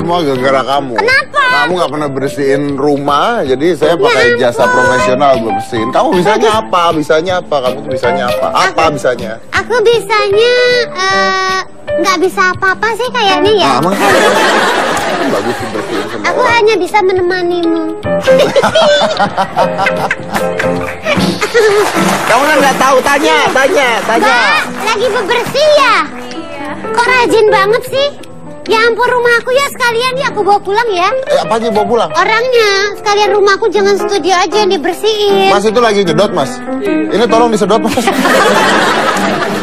semua gara-gara kamu. Kenapa? Kamu nggak pernah bersihin rumah, jadi saya pakai jasa profesional bersihin. Kamu bisanya apa? Bisanya apa? Kamu tuh bisanya apa? Apa bisanya? Aku bisanya nggak bisa apa-apa sih kayaknya ya. Bagus sih bersihin semua. Aku hanya bisa menemanimu. Kamu kan nggak tahu, tanya. Mbak, lagi bebersih ya? Kok rajin banget sih? Ya ampun, rumahku ya sekalian ya aku bawa pulang ya. Apa aja bawa pulang? Orangnya sekalian rumahku, jangan studio aja yang dibersihin. Mas itu lagi nyedot mas. Ini tolong disedot mas.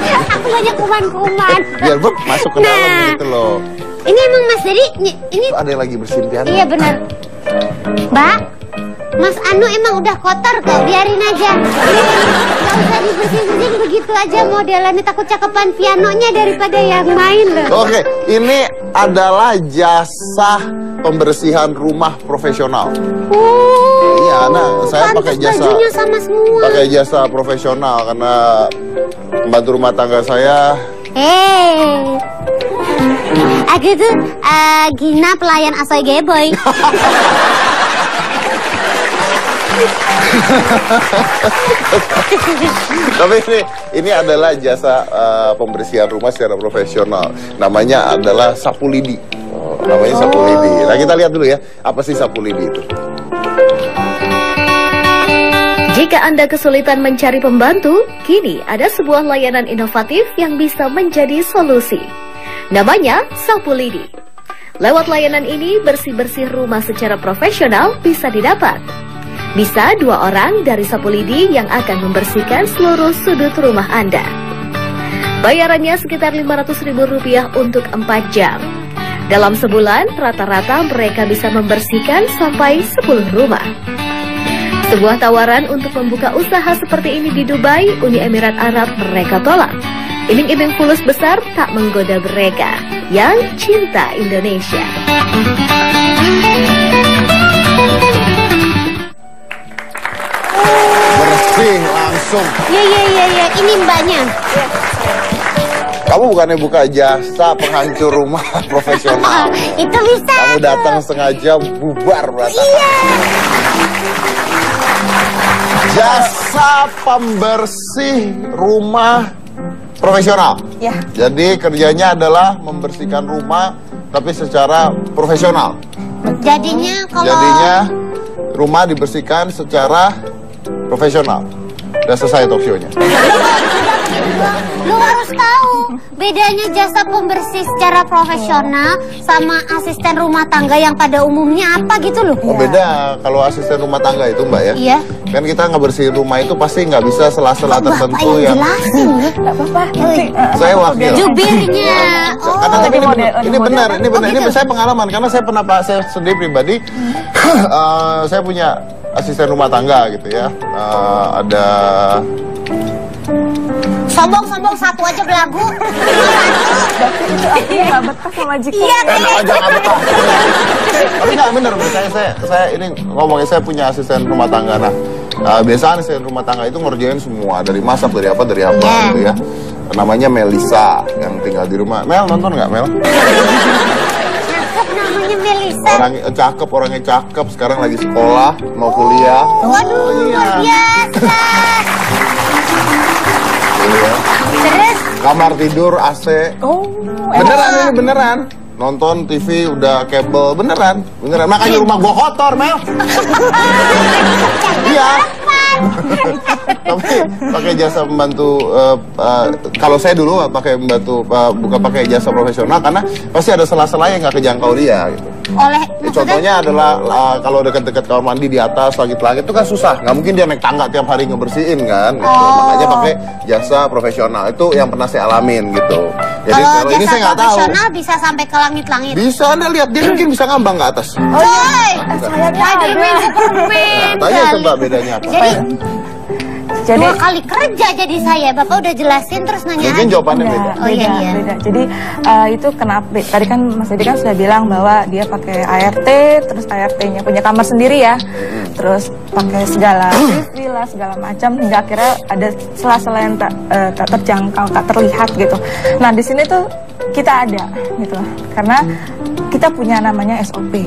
Aku banyak kuman-kuman. Biar masuk ke dalam gitu loh. Ini emang Mas Dedi, ini ada yang lagi bersihin piano. Iya benar. Mbak, Mas Anu emang udah kotor kok, biarin aja. Gak usah dibersihin begitu aja modelannya, takut cakepan pianonya daripada yang main loh. Oke, ini adalah jasa pembersihan rumah profesional. Iya, nah saya pakai jasa. Bajunya sama semua. Pakai jasa profesional karena pembantu rumah tangga saya. Aku tuh Gina, pelayan asoy geboy. Tapi ini adalah jasa pembersihan rumah secara profesional. Namanya adalah sapu lidi. Namanya sapu lidi. Nah kita lihat dulu ya, apa sih sapu lidi itu? Jika Anda kesulitan mencari pembantu, kini ada sebuah layanan inovatif yang bisa menjadi solusi. Namanya sapu lidi. Lewat layanan ini, bersih-bersih rumah secara profesional bisa didapat. Bisa 2 orang dari sapu lidi yang akan membersihkan seluruh sudut rumah Anda. Bayarannya sekitar Rp500.000 untuk 4 jam. Dalam sebulan, rata-rata mereka bisa membersihkan sampai 10 rumah. Sebuah tawaran untuk membuka usaha seperti ini di Dubai, Uni Emirat Arab, mereka tolak. Iming-iming fulus besar tak menggoda mereka yang cinta Indonesia. Bersih langsung. Iya, ini mbaknya. Kamu bukannya buka jasa penghancur rumah profesional? Itu bisa. Kamu datang sengaja bubar berarti. Iya. Jasa pembersih rumah profesional. Ya. Jadi kerjanya adalah membersihkan rumah tapi secara profesional. Jadinya rumah dibersihkan secara profesional. Udah selesai talk show-nya. Lu harus tahu bedanya jasa pembersih secara profesional sama asisten rumah tangga yang pada umumnya apa gitu loh. Oh beda, kalau asisten rumah tangga itu mbak ya. Iya. Kan kita ngebersihin rumah itu pasti nggak bisa sela-sela tertentu yang. Jelasin ya. Nggak apa-apa. Saya wakil. Jubirnya. Karena ini benar. Ini saya pengalaman karena saya pernah saya sendiri pribadi, saya punya asisten rumah tangga gitu ya. Ada. Sombong satu aja belagu. Itu artinya nggak betah sama Jika. Iya, Enak aja nggak betah. Tapi nggak bener, saya ini ngomongin saya punya asisten rumah tangga. Nah, biasanya asisten rumah tangga itu ngerjain semua dari masak, dari apa gitu ya. Namanya Melisa yang tinggal di rumah. Mel nonton nggak Mel? Namanya Melisa. Orangnya cakep, sekarang lagi sekolah, mau kuliah. Waduh, luar biasa. Iya. Terus Kamar tidur AC. Beneran ini beneran. Nonton TV udah kabel beneran. Makanya rumah gua kotor, Mel. Iya. Tapi pakai jasa pembantu. Kalau saya dulu pakai pembantu, bukan pakai jasa profesional karena pasti ada sela-sela yang nggak kejangkau dia gitu. Contohnya adalah kalau dekat-dekat kamar mandi di atas langit-langit itu kan susah, nggak mungkin dia naik tangga tiap hari ngebersihin kan, gitu. Makanya pakai jasa profesional itu yang pernah saya alamin gitu. Jadi kalau ini saya nggak tahu. Profesional bisa sampai ke langit-langit. Bisa Anda lihat dia mungkin bisa ngambang ke atas. Coy, Tanya coba bedanya apa? Jadi 2 kali kerja jadi saya. Bapak udah jelasin terus nanya. Mungkin jawabannya beda. Oh iya. beda. Jadi itu kenapa? Tadi kan Mas Dedi kan sudah bilang bahwa dia pakai ART, terus ART-nya punya kamar sendiri ya, terus pakai segala TV lah, segala macam hingga akhirnya ada sela-sela yang tak terjangkau, tak terlihat gitu. Nah di sini tuh kita ada gitu, karena kita punya namanya SOP.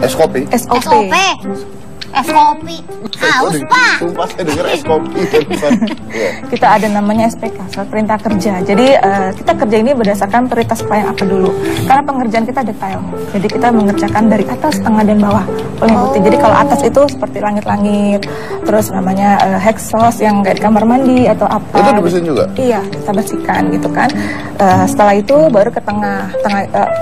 SOP? SOP. Es kopi. Haus, Pak. Sumpah saya dengar es kopi. Kita ada namanya SPK, surat perintah kerja. Jadi kita kerja ini berdasarkan prioritas klien apa dulu. Karena pengerjaan kita detail. Jadi kita mengerjakan dari atas, tengah, dan bawah. Putih. Jadi kalau atas itu seperti langit-langit, terus namanya hexos yang kayak di kamar mandi atau apa. Itu dibersihin juga? Iya, kita bersihkan gitu kan. Setelah itu baru ke tengah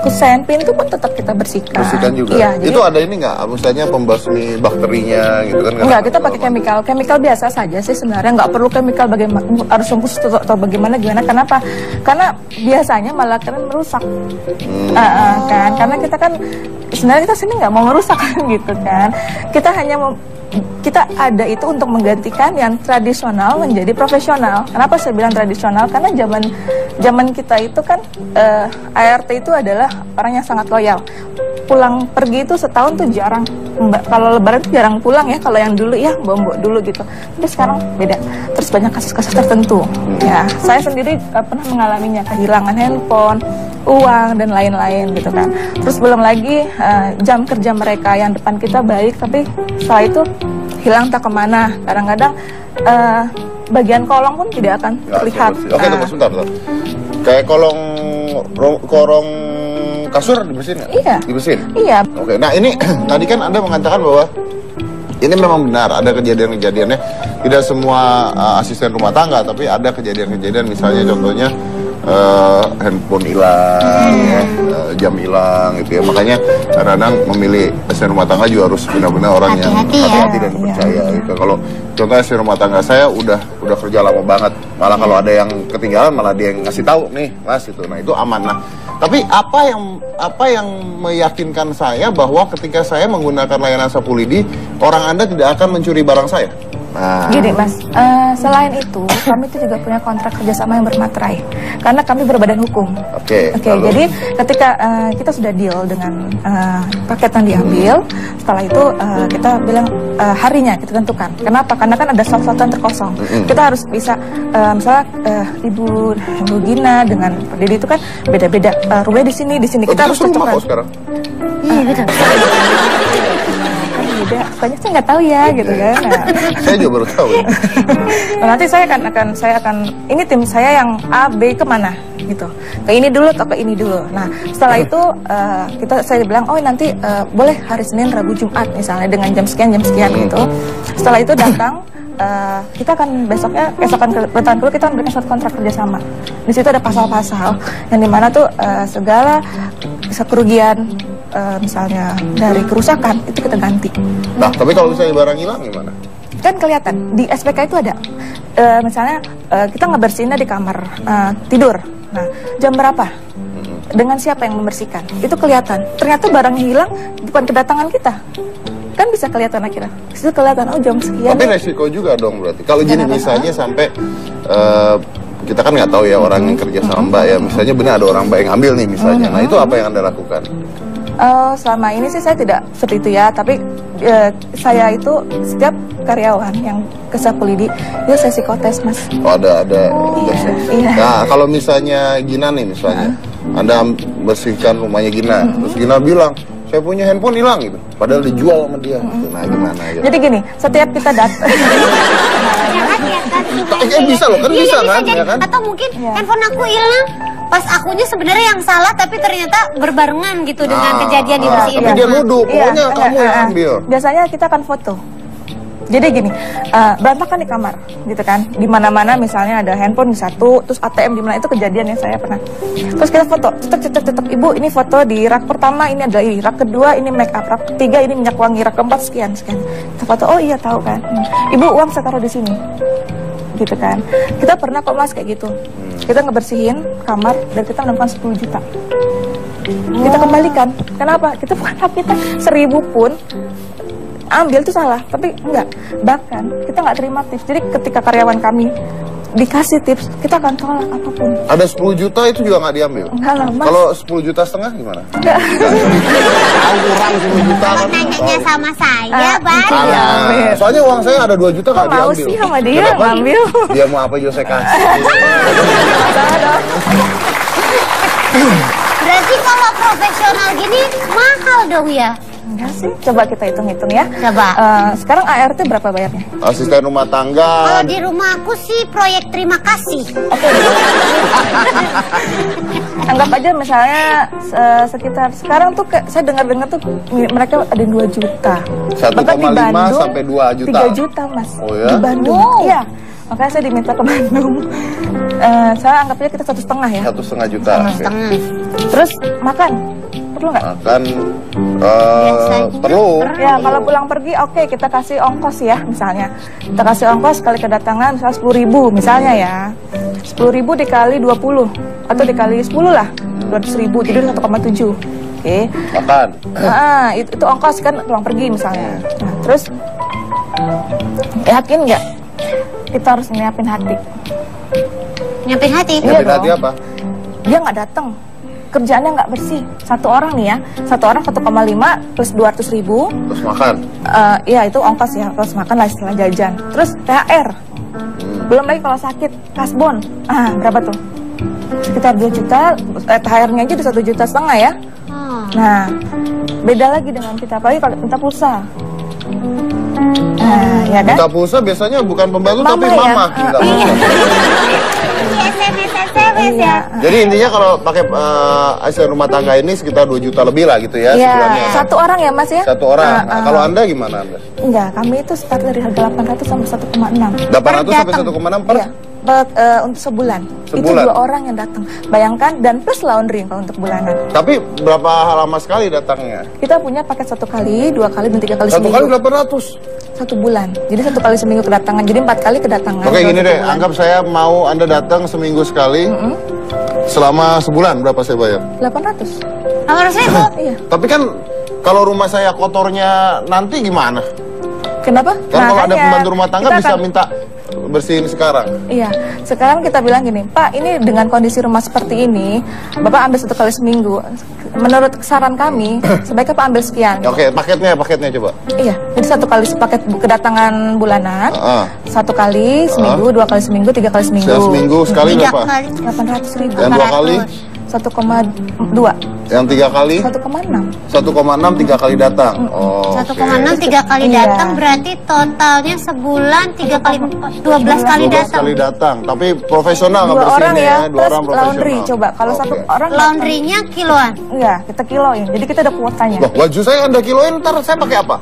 kusen, pintu pun tetap kita bersihkan. Bersihkan juga? Iya. Itu ada ini nggak? Misalnya pembasmi bakterinya gitu kan? Enggak, kita pakai chemical biasa saja sih sebenarnya, nggak perlu chemical bagaimana harus khusus atau bagaimana. Kenapa? Karena biasanya malah kalian merusak kan, karena kita kan sebenarnya kita sini nggak mau merusak gitu kan, kita hanya kita ada itu untuk menggantikan yang tradisional menjadi profesional. Kenapa saya bilang tradisional? Karena zaman kita itu kan ART itu adalah orang yang sangat loyal. Pulang pergi itu setahun tuh jarang. Kalau lebaran itu jarang pulang ya. Kalau yang dulu ya bombok dulu gitu. Tapi sekarang beda. Terus banyak kasus-kasus tertentu. Ya, saya sendiri pernah mengalaminya, kehilangan handphone, uang dan lain-lain gitu kan. Terus belum lagi jam kerja mereka yang depan kita baik, tapi setelah itu hilang tak kemana. Kadang-kadang bagian kolong pun tidak akan terlihat. Oke, tunggu sebentar. Kayak korong kasur dibersihin nggak? Iya. Dibersihin? Iya. Oke, nah ini tadi kan Anda mengatakan bahwa ini memang benar, ada kejadian-kejadiannya. Tidak semua asisten rumah tangga, tapi ada kejadian-kejadian, misalnya contohnya handphone hilang, jam hilang gitu ya. Makanya kadang-kadang memilih asisten rumah tangga juga harus benar-benar orang yang hati-hati dan percaya gitu. Kalau contohnya asisten rumah tangga saya udah kerja lama banget, malah kalau ada yang ketinggalan malah dia yang ngasih tahu nih Mas itu. Nah itu aman. Nah tapi apa yang meyakinkan saya bahwa ketika saya menggunakan layanan Sapu Lidi, orang Anda tidak akan mencuri barang saya? Nah. Gini Mas, selain itu kami itu juga punya kontrak kerjasama yang bermaterai karena kami berbadan hukum. Oke. Jadi ketika kita sudah deal dengan paket yang diambil, setelah itu kita bilang harinya kita tentukan. Kenapa? Karena kan ada slot-slot yang terkosong. Kita harus bisa misalnya Ibu Gina dengan Pak Didi itu kan beda-beda. Rumahnya di sini kita harus cocokkan. Sekarang? Iya betul. Beda, banyak saya nggak tahu ya gitu kan. Nah. Saya juga baru tahu. Nah, nanti saya akan ini tim saya yang A B kemana gitu, ke ini dulu atau ke ini dulu. Nah setelah itu saya bilang nanti boleh hari Senin, Rabu, Jumat misalnya dengan jam sekian gitu. Setelah itu datang kita akan esokan dulu kita memberikan suatu kontrak kerjasama. Di situ ada pasal-pasal yang dimana tuh segala kerugian misalnya dari kerusakan itu kita ganti. Nah, tapi kalau misalnya barang hilang gimana? Kan kelihatan di SPK itu ada. Misalnya kita ngebersihinnya di kamar tidur. Nah, jam berapa? Dengan siapa yang membersihkan? Itu kelihatan. Ternyata barang hilang bukan kedatangan kita. Kan bisa kelihatan akhirnya. Itu kelihatan jam sekian. Tapi resiko juga dong berarti. Kalau gini misalnya sampai kita kan nggak tahu ya orang yang kerja sama Mbak ya. Misalnya benar ada orang Mbak yang ambil nih misalnya. Nah, itu apa yang Anda lakukan? Selama ini sih saya tidak seperti itu ya, tapi saya itu setiap karyawan yang ke Sapu Lidi itu saya psikotes Mas. Ada Iya. Nah kalau misalnya Gina nih misalnya Anda bersihkan rumahnya Gina, terus Gina bilang saya punya handphone hilang gitu, padahal dijual sama dia gitu. Nah gimana ya? Jadi gini, setiap kita datang bisa loh kan, bisa kan? Ya kan? Atau mungkin handphone aku hilang pas akunya sebenarnya yang salah, tapi ternyata berbarengan gitu dengan kejadian dibersihin. Tapi dia nuduh, pokoknya kamu yang ambil. Biasanya kita akan foto. Jadi gini, berantakan di kamar, gitu kan? Di mana-mana misalnya ada handphone di satu, terus ATM di mana, itu kejadian yang saya pernah. Terus kita foto, cetek, Ibu ini foto di rak pertama ini adalah ini, rak kedua ini make up, rak ketiga ini minyak wangi, rak keempat sekian. Kita foto, oh iya tahu kan? Ibu uang saya taruh di sini, gitu kan? Kita pernah kok Mas kayak gitu. Kita ngebersihin kamar dan kita menemukan 10 juta. Kita kembalikan. Kenapa? Kita bukan hak kita, 1000 pun ambil itu salah, tapi enggak. Bahkan kita nggak terima tips. Jadi ketika karyawan kami dikasih tips, kita akan tolak apapun. Ada 10 juta itu juga nggak diambil? Enggak lah Mas. Kalau 10 juta setengah gimana? Enggak. Kurang 10 juta kan? Nanyanya sama saya, Bang. Soalnya uang saya ada 2 juta nggak diambil. Mau sih sama dia ngambil. Dia mau apa juga saya kasih. Salah dong. Berarti kalau profesional gini mahal dong ya? Enggak sih, coba kita hitung-hitung ya. Coba. Sekarang ART berapa bayarnya? Asisten rumah tangga. Kalau di rumah aku sih proyek terima kasih. Oke. Anggap aja misalnya sekitar sekarang tuh saya dengar-dengar tuh mereka ada 2 juta. 1,5 sampai 2 juta. 3 juta mas. Oh ya? Di Bandung. Iya. Makanya saya diminta ke Bandung. Saya anggapnya kita 1,5 ya. 1,5 juta. Setengah. Terus makan perlu nggak? Makan perlu. Ya kalau pulang pergi oke, kita kasih ongkos ya misalnya. Kita kasih ongkos kali kedatangan misalnya 10.000 misalnya ya. 10.000 dikali 20 atau dikali 10 lah. 200.000 jadi 1,7. Oke. Makan. Nah, itu ongkos kan pulang pergi misalnya. Nah, terus yakin nggak kita harus nyiapin hati? Nyiapin hati? Iya Nyiapin hati dong. apa? Dia nggak datang, kerjaannya nggak bersih. Satu orang nih ya, satu orang 1,5 plus 200.000. Terus makan. Iya itu ongkos ya, terus makan lah istilah jajan. Terus THR, belum lagi kalau sakit, kasbon. Berapa tuh? Sekitar 2 juta, THR-nya aja udah 1,5 juta ya. Nah, beda lagi dengan kita, apalagi kalau minta pulsa. Ya kan? Minta pulsa biasanya bukan pembantu Mama tapi ya? mama. Minta pulsa. SMS ya. Jadi intinya kalau pakai asisten rumah tangga ini sekitar 2 juta lebih lah gitu ya Iya, sebulannya. satu orang ya mas ya? Satu orang. Nah, kalau Anda gimana Anda? Enggak, kami itu start dari harga 800 sampai 1,6. 800 sampai 1,6 per? Iya, untuk sebulan. Itu Sebulan? 2 orang yang datang. Bayangkan, dan plus laundry kalau untuk bulanan. Tapi berapa lama sekali datangnya? Kita punya paket 1 kali, 2 kali, dan 3 kali Satu seminggu. kali 800. 1 bulan. Jadi 1 kali seminggu kedatangan. Jadi 4 kali kedatangan. Oke dalam gini 1 deh, bulan. anggap saya mau Anda datang seminggu sekali. Selama sebulan berapa saya bayar? 800. 800.000? Iya. Tapi kan kalau rumah saya kotornya nanti gimana? Kenapa? Kan kalau ada Makanya pembantu rumah tangga kita bisa akan- minta bersihin sekarang. Iya, sekarang kita bilang gini, Pak, ini dengan kondisi rumah seperti ini, Bapak ambil 1 kali seminggu. Menurut saran kami, sebaiknya Pak ambil sekian. Oke, paketnya coba. Iya, jadi 1 kali paket kedatangan bulanan, 1 kali seminggu, 2 kali seminggu, 3 kali seminggu. Seminggu sekali 3 berapa? kali. 800.000. Yang 2 kali? 1,2. Yang 3 kali? 1,6. 1,6 3 kali datang. Oh, 1,6 3 kali Iya. datang berarti totalnya sebulan 3 kali 12 kali 12 datang. kali datang. Tapi profesional 2 nggak orang bersihinnya ya, 2 plus orang profesional. laundry. Coba, kalau Oke. 1 orang Laundrynya kiloan. enggak, kita kiloin. Jadi kita ada kuotanya. Loh, baju saya Anda kiloin, ntar saya pakai apa?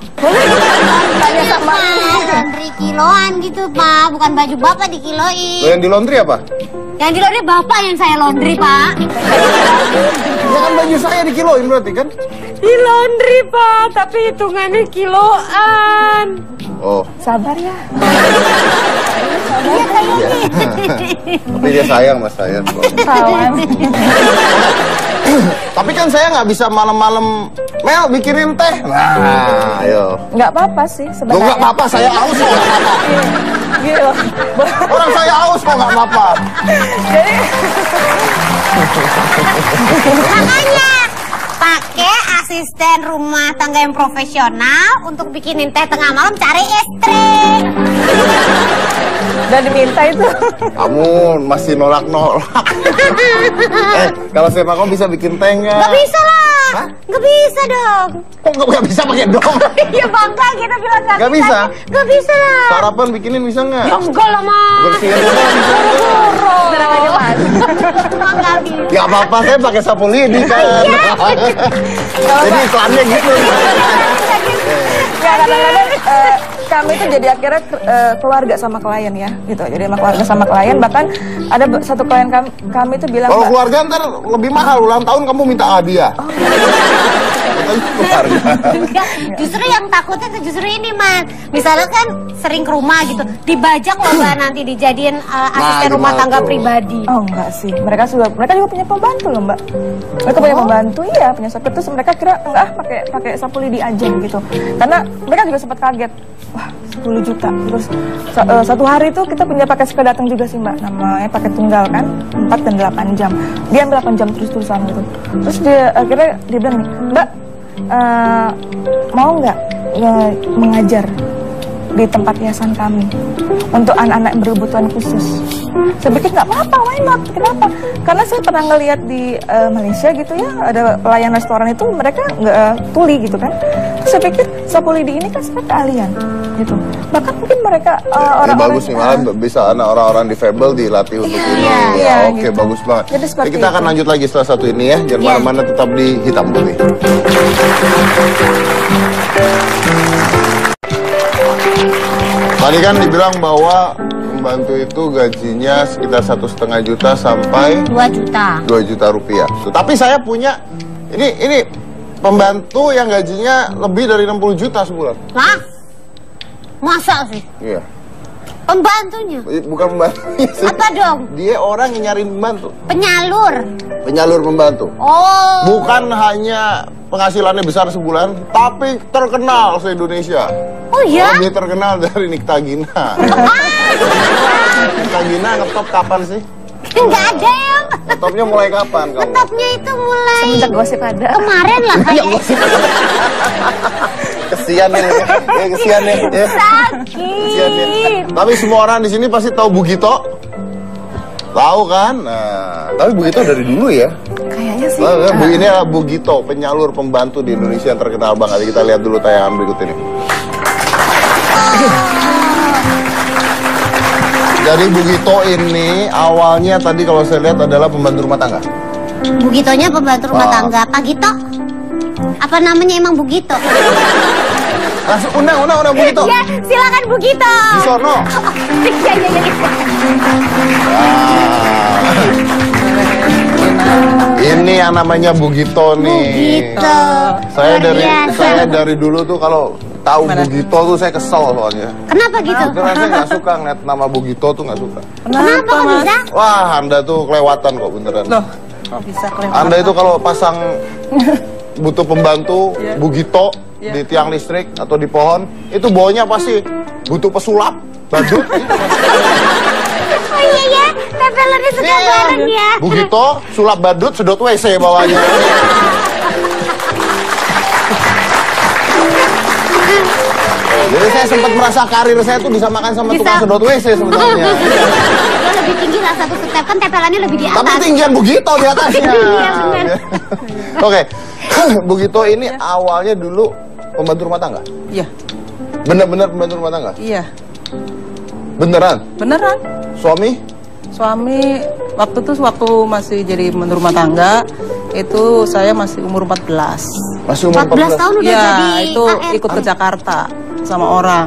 Tanya sama Laundry kiloan gitu Pak, bukan baju Bapak Loh, dikiloin. yang di laundry apa? Yang di laundry Bapak yang saya laundry Pak. Ya kan baju saya dikiloin berarti kan? Di laundry Pak, tapi hitungannya kiloan. Oh, sabar ya. Iya kayaknya. tapi dia sayang mas saya. Kawan. Tapi kan saya nggak bisa malam-malam Mel bikinin teh. Nah, ayo. Nggak apa-apa sih Loh sebenarnya. nggak apa-apa, saya aus kok nggak apa-apa. Gitu. Orang saya aus kok nggak apa-apa. Jadi Makanya pakai asisten rumah tangga yang profesional untuk bikinin teh tengah malam, cari istri. udah diminta itu. Kamu masih nolak-nolak. Kalau saya mau bisa bikin teh nggak? Gak bisa lah. Hah? Gak bisa dong. Kok nggak bisa pakai dong? Ya bangga kita bilang gak, Nggak bisa? Gak bisa lah. Sarapan bikinin bisa nggak? Ya enggak lah mas. Bersihin rumah bisa nggak? Tenang aja mas. Gak bisa. Ya apa-apa, saya pakai sapu lidi kan. Jadi iklannya gitu. Ya kadang-kadang kami itu jadi akhirnya keluarga sama klien ya, gitu. Jadi emang keluarga sama klien. Bahkan ada satu klien kami itu bilang, Kalau "Mbak, keluarga ntar lebih mahal, ulang tahun kamu minta hadiah. Katanya keluarga. Enggak, justru yang takutnya tuh justru ini mas. Misalnya kan sering ke rumah gitu, dibajak loh mbak nanti dijadiin asisten rumah gimana tangga tuh? pribadi. oh enggak sih, mereka juga punya pembantu loh mbak. Mereka punya pembantu, iya punya sopir. Terus mereka kira enggak pakai sapu lidi aja gitu. Karena mereka juga sempat kaget, wah 10 juta. Terus satu hari itu kita punya paket sekali datang juga sih mbak, namanya paket tunggal kan, 4 dan 8 jam. Dia ambil 8 jam terus-terusan gitu. Terus akhirnya dia bilang nih, mbak mau nggak mengajar di tempat yayasan kami untuk anak-anak berkebutuhan khusus. Saya pikir nggak apa-apa, why not? Kenapa? Karena saya pernah ngelihat di Malaysia gitu ya, ada pelayan restoran itu mereka nggak tuli gitu kan. Terus saya pikir sapu lidi ini kan sebenarnya keahlian gitu. Bahkan mungkin mereka orang-orang bagus nih, malah bisa anak orang-orang difabel dilatih untuk ini. Iya, Oke, gitu. bagus banget. Jadi seperti Kita akan itu. lanjut lagi setelah satu ini ya. Jangan mana-mana, tetap di Hitam Putih. Tadi kan dibilang bahwa pembantu itu gajinya sekitar 1,5 juta sampai 2 juta. 2 juta rupiah. Tapi saya punya ini pembantu yang gajinya lebih dari 60 juta sebulan. Lah? Masa sih? Iya. Pembantunya? Bukan pembantu. Apa dong? Dia orang yang nyariin pembantu. Penyalur? Penyalur pembantu. Oh. Bukan hanya penghasilannya besar sebulan, tapi terkenal se-Indonesia. Oh iya? Lebih terkenal dari Nikta Gina. Nikta Gina ngetop kapan sih? Nggak ada ya. Ngetopnya mulai kapan kamu? Ngetopnya itu mulai semenjak gosip ada. kemarin lah kayak. Kesian nih, ya kesian nih. Ya. Kesian nih. Sakit. Tapi semua orang di sini pasti tahu Bugito. Tahu kan? Nah, tapi Bugito dari dulu ya. Kayaknya sih. Nah, Bu, ini adalah Bugito, penyalur pembantu di Indonesia yang terkenal banget. Kita lihat dulu tayangan berikut ini. Jadi Bugito ini awalnya tadi kalau saya lihat adalah pembantu rumah tangga. Bugitonya pembantu rumah tangga. Pak Gito? Apa namanya emang Bugito? Langsung undang Bugito. Ya, silakan Bugito. Di sono. Iya, iya, iya. Ini yang namanya Bugito nih. Bugito. Saya dari dulu tuh kalau tahu Bugito tuh saya kesel soalnya. Kenapa gitu? Karena saya nggak suka ngeliat nama Bugito tuh nggak suka. Kenapa kok bisa? Wah, Anda tuh kelewatan kok beneran. Loh, kok bisa kelewatan? Anda itu kalau pasang butuh pembantu Bugito di tiang listrik atau di pohon, itu bawahnya pasti butuh pesulap, badut. Oh iya ya, tempelannya suka bareng ya. Bugito, sulap badut, sedot WC bawahnya. Jadi saya sempat merasa karir saya tuh disamakan sama tukang sedot WC sebenarnya. Lo lebih tinggi lah satu step, kan tempelannya lebih di atas. Tapi tinggian Bugito di atasnya. Iya, bener. Oke, Bugito ini awalnya dulu pembantu rumah tangga. Iya, Bener-bener pembantu rumah tangga. iya, Beneran. beneran. Suami Waktu masih jadi pembantu rumah tangga, itu saya masih umur 14. masih umur 14 tahun udah Iya, jadi itu AR. ikut ke Jakarta sama orang.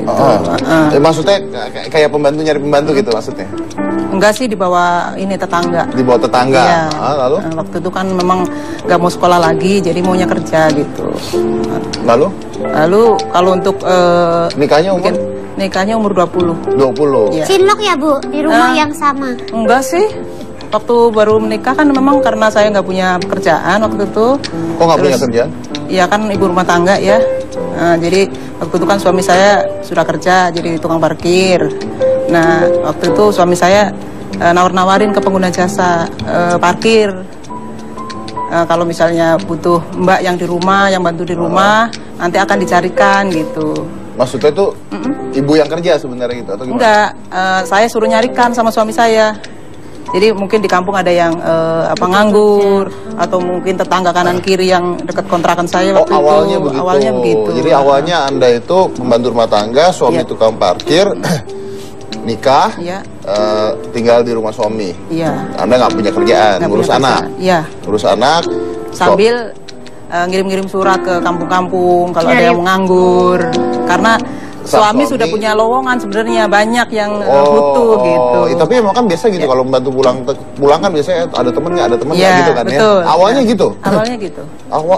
Itu. Maksudnya kayak pembantu nyari pembantu gitu maksudnya? Enggak sih, di bawah ini tetangga. Di bawah tetangga. Iya. Lalu? Waktu itu kan memang nggak mau sekolah lagi, jadi maunya kerja gitu. Lalu? Lalu kalau untuk Nikahnya umur? nikahnya umur 20. 20. Iya. Cinlok ya Bu, di rumah yang sama. Enggak sih. Waktu baru menikah kan memang karena saya nggak punya pekerjaan waktu itu. Kok nggak punya kerjaan? Iya kan ibu rumah tangga ya. Nah, jadi waktu itu kan suami saya sudah kerja jadi tukang parkir. Nah waktu itu suami saya nawar-nawarin ke pengguna jasa parkir. Kalau misalnya butuh mbak yang di rumah, yang bantu di rumah, nanti akan dicarikan gitu. Maksudnya itu ibu yang kerja sebenarnya gitu atau gimana? Enggak, saya suruh nyarikan sama suami saya. Jadi mungkin di kampung ada yang nganggur atau mungkin tetangga kanan kiri yang dekat kontrakan saya waktu awalnya itu. begitu. Awalnya begitu. Jadi awalnya Anda itu pembantu rumah tangga, suami Iya. tukang parkir, nikah, Iya. tinggal di rumah suami. Iya. Anda nggak punya kerjaan, Nggak ngurus punya anak. kerjaan. Iya. Ngurus anak. Sambil ngirim-ngirim surat ke kampung-kampung kalau ada yang menganggur. Karena suami sudah punya lowongan sebenarnya banyak yang butuh gitu. Tapi emang kan biasa gitu kalau membantu pulang kan biasanya ada temen nggak ada temen nggak Iya, gitu kan betul. ya. Awalnya gitu. Awalnya gitu.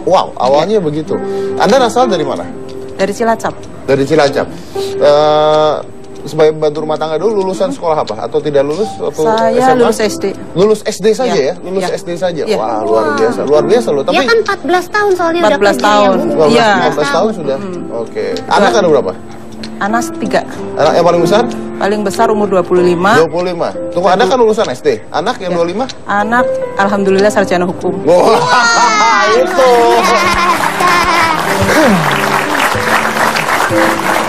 Wow, awalnya begitu. Anda asal dari mana? Dari Cilacap. Dari Cilacap. Sebagai pembantu rumah tangga dulu lulusan sekolah apa? Atau tidak lulus? Atau Saya SMA? lulus SD. Lulus SD saja Iya. ya? Lulus Iya. SD saja? Iya. Wah, luar biasa loh. Dia Tapi kan 14 tahun soalnya 14 udah kerja tahun. ya, Bu. 15 Iya. 15 tahun sudah? Oke. Anak ada berapa? Anak 3. Anak yang paling besar? Paling besar umur 25. 25. Tunggu, Anda kan lulusan SD. Anak yang 25? Anak alhamdulillah sarjana hukum. Wah, itu.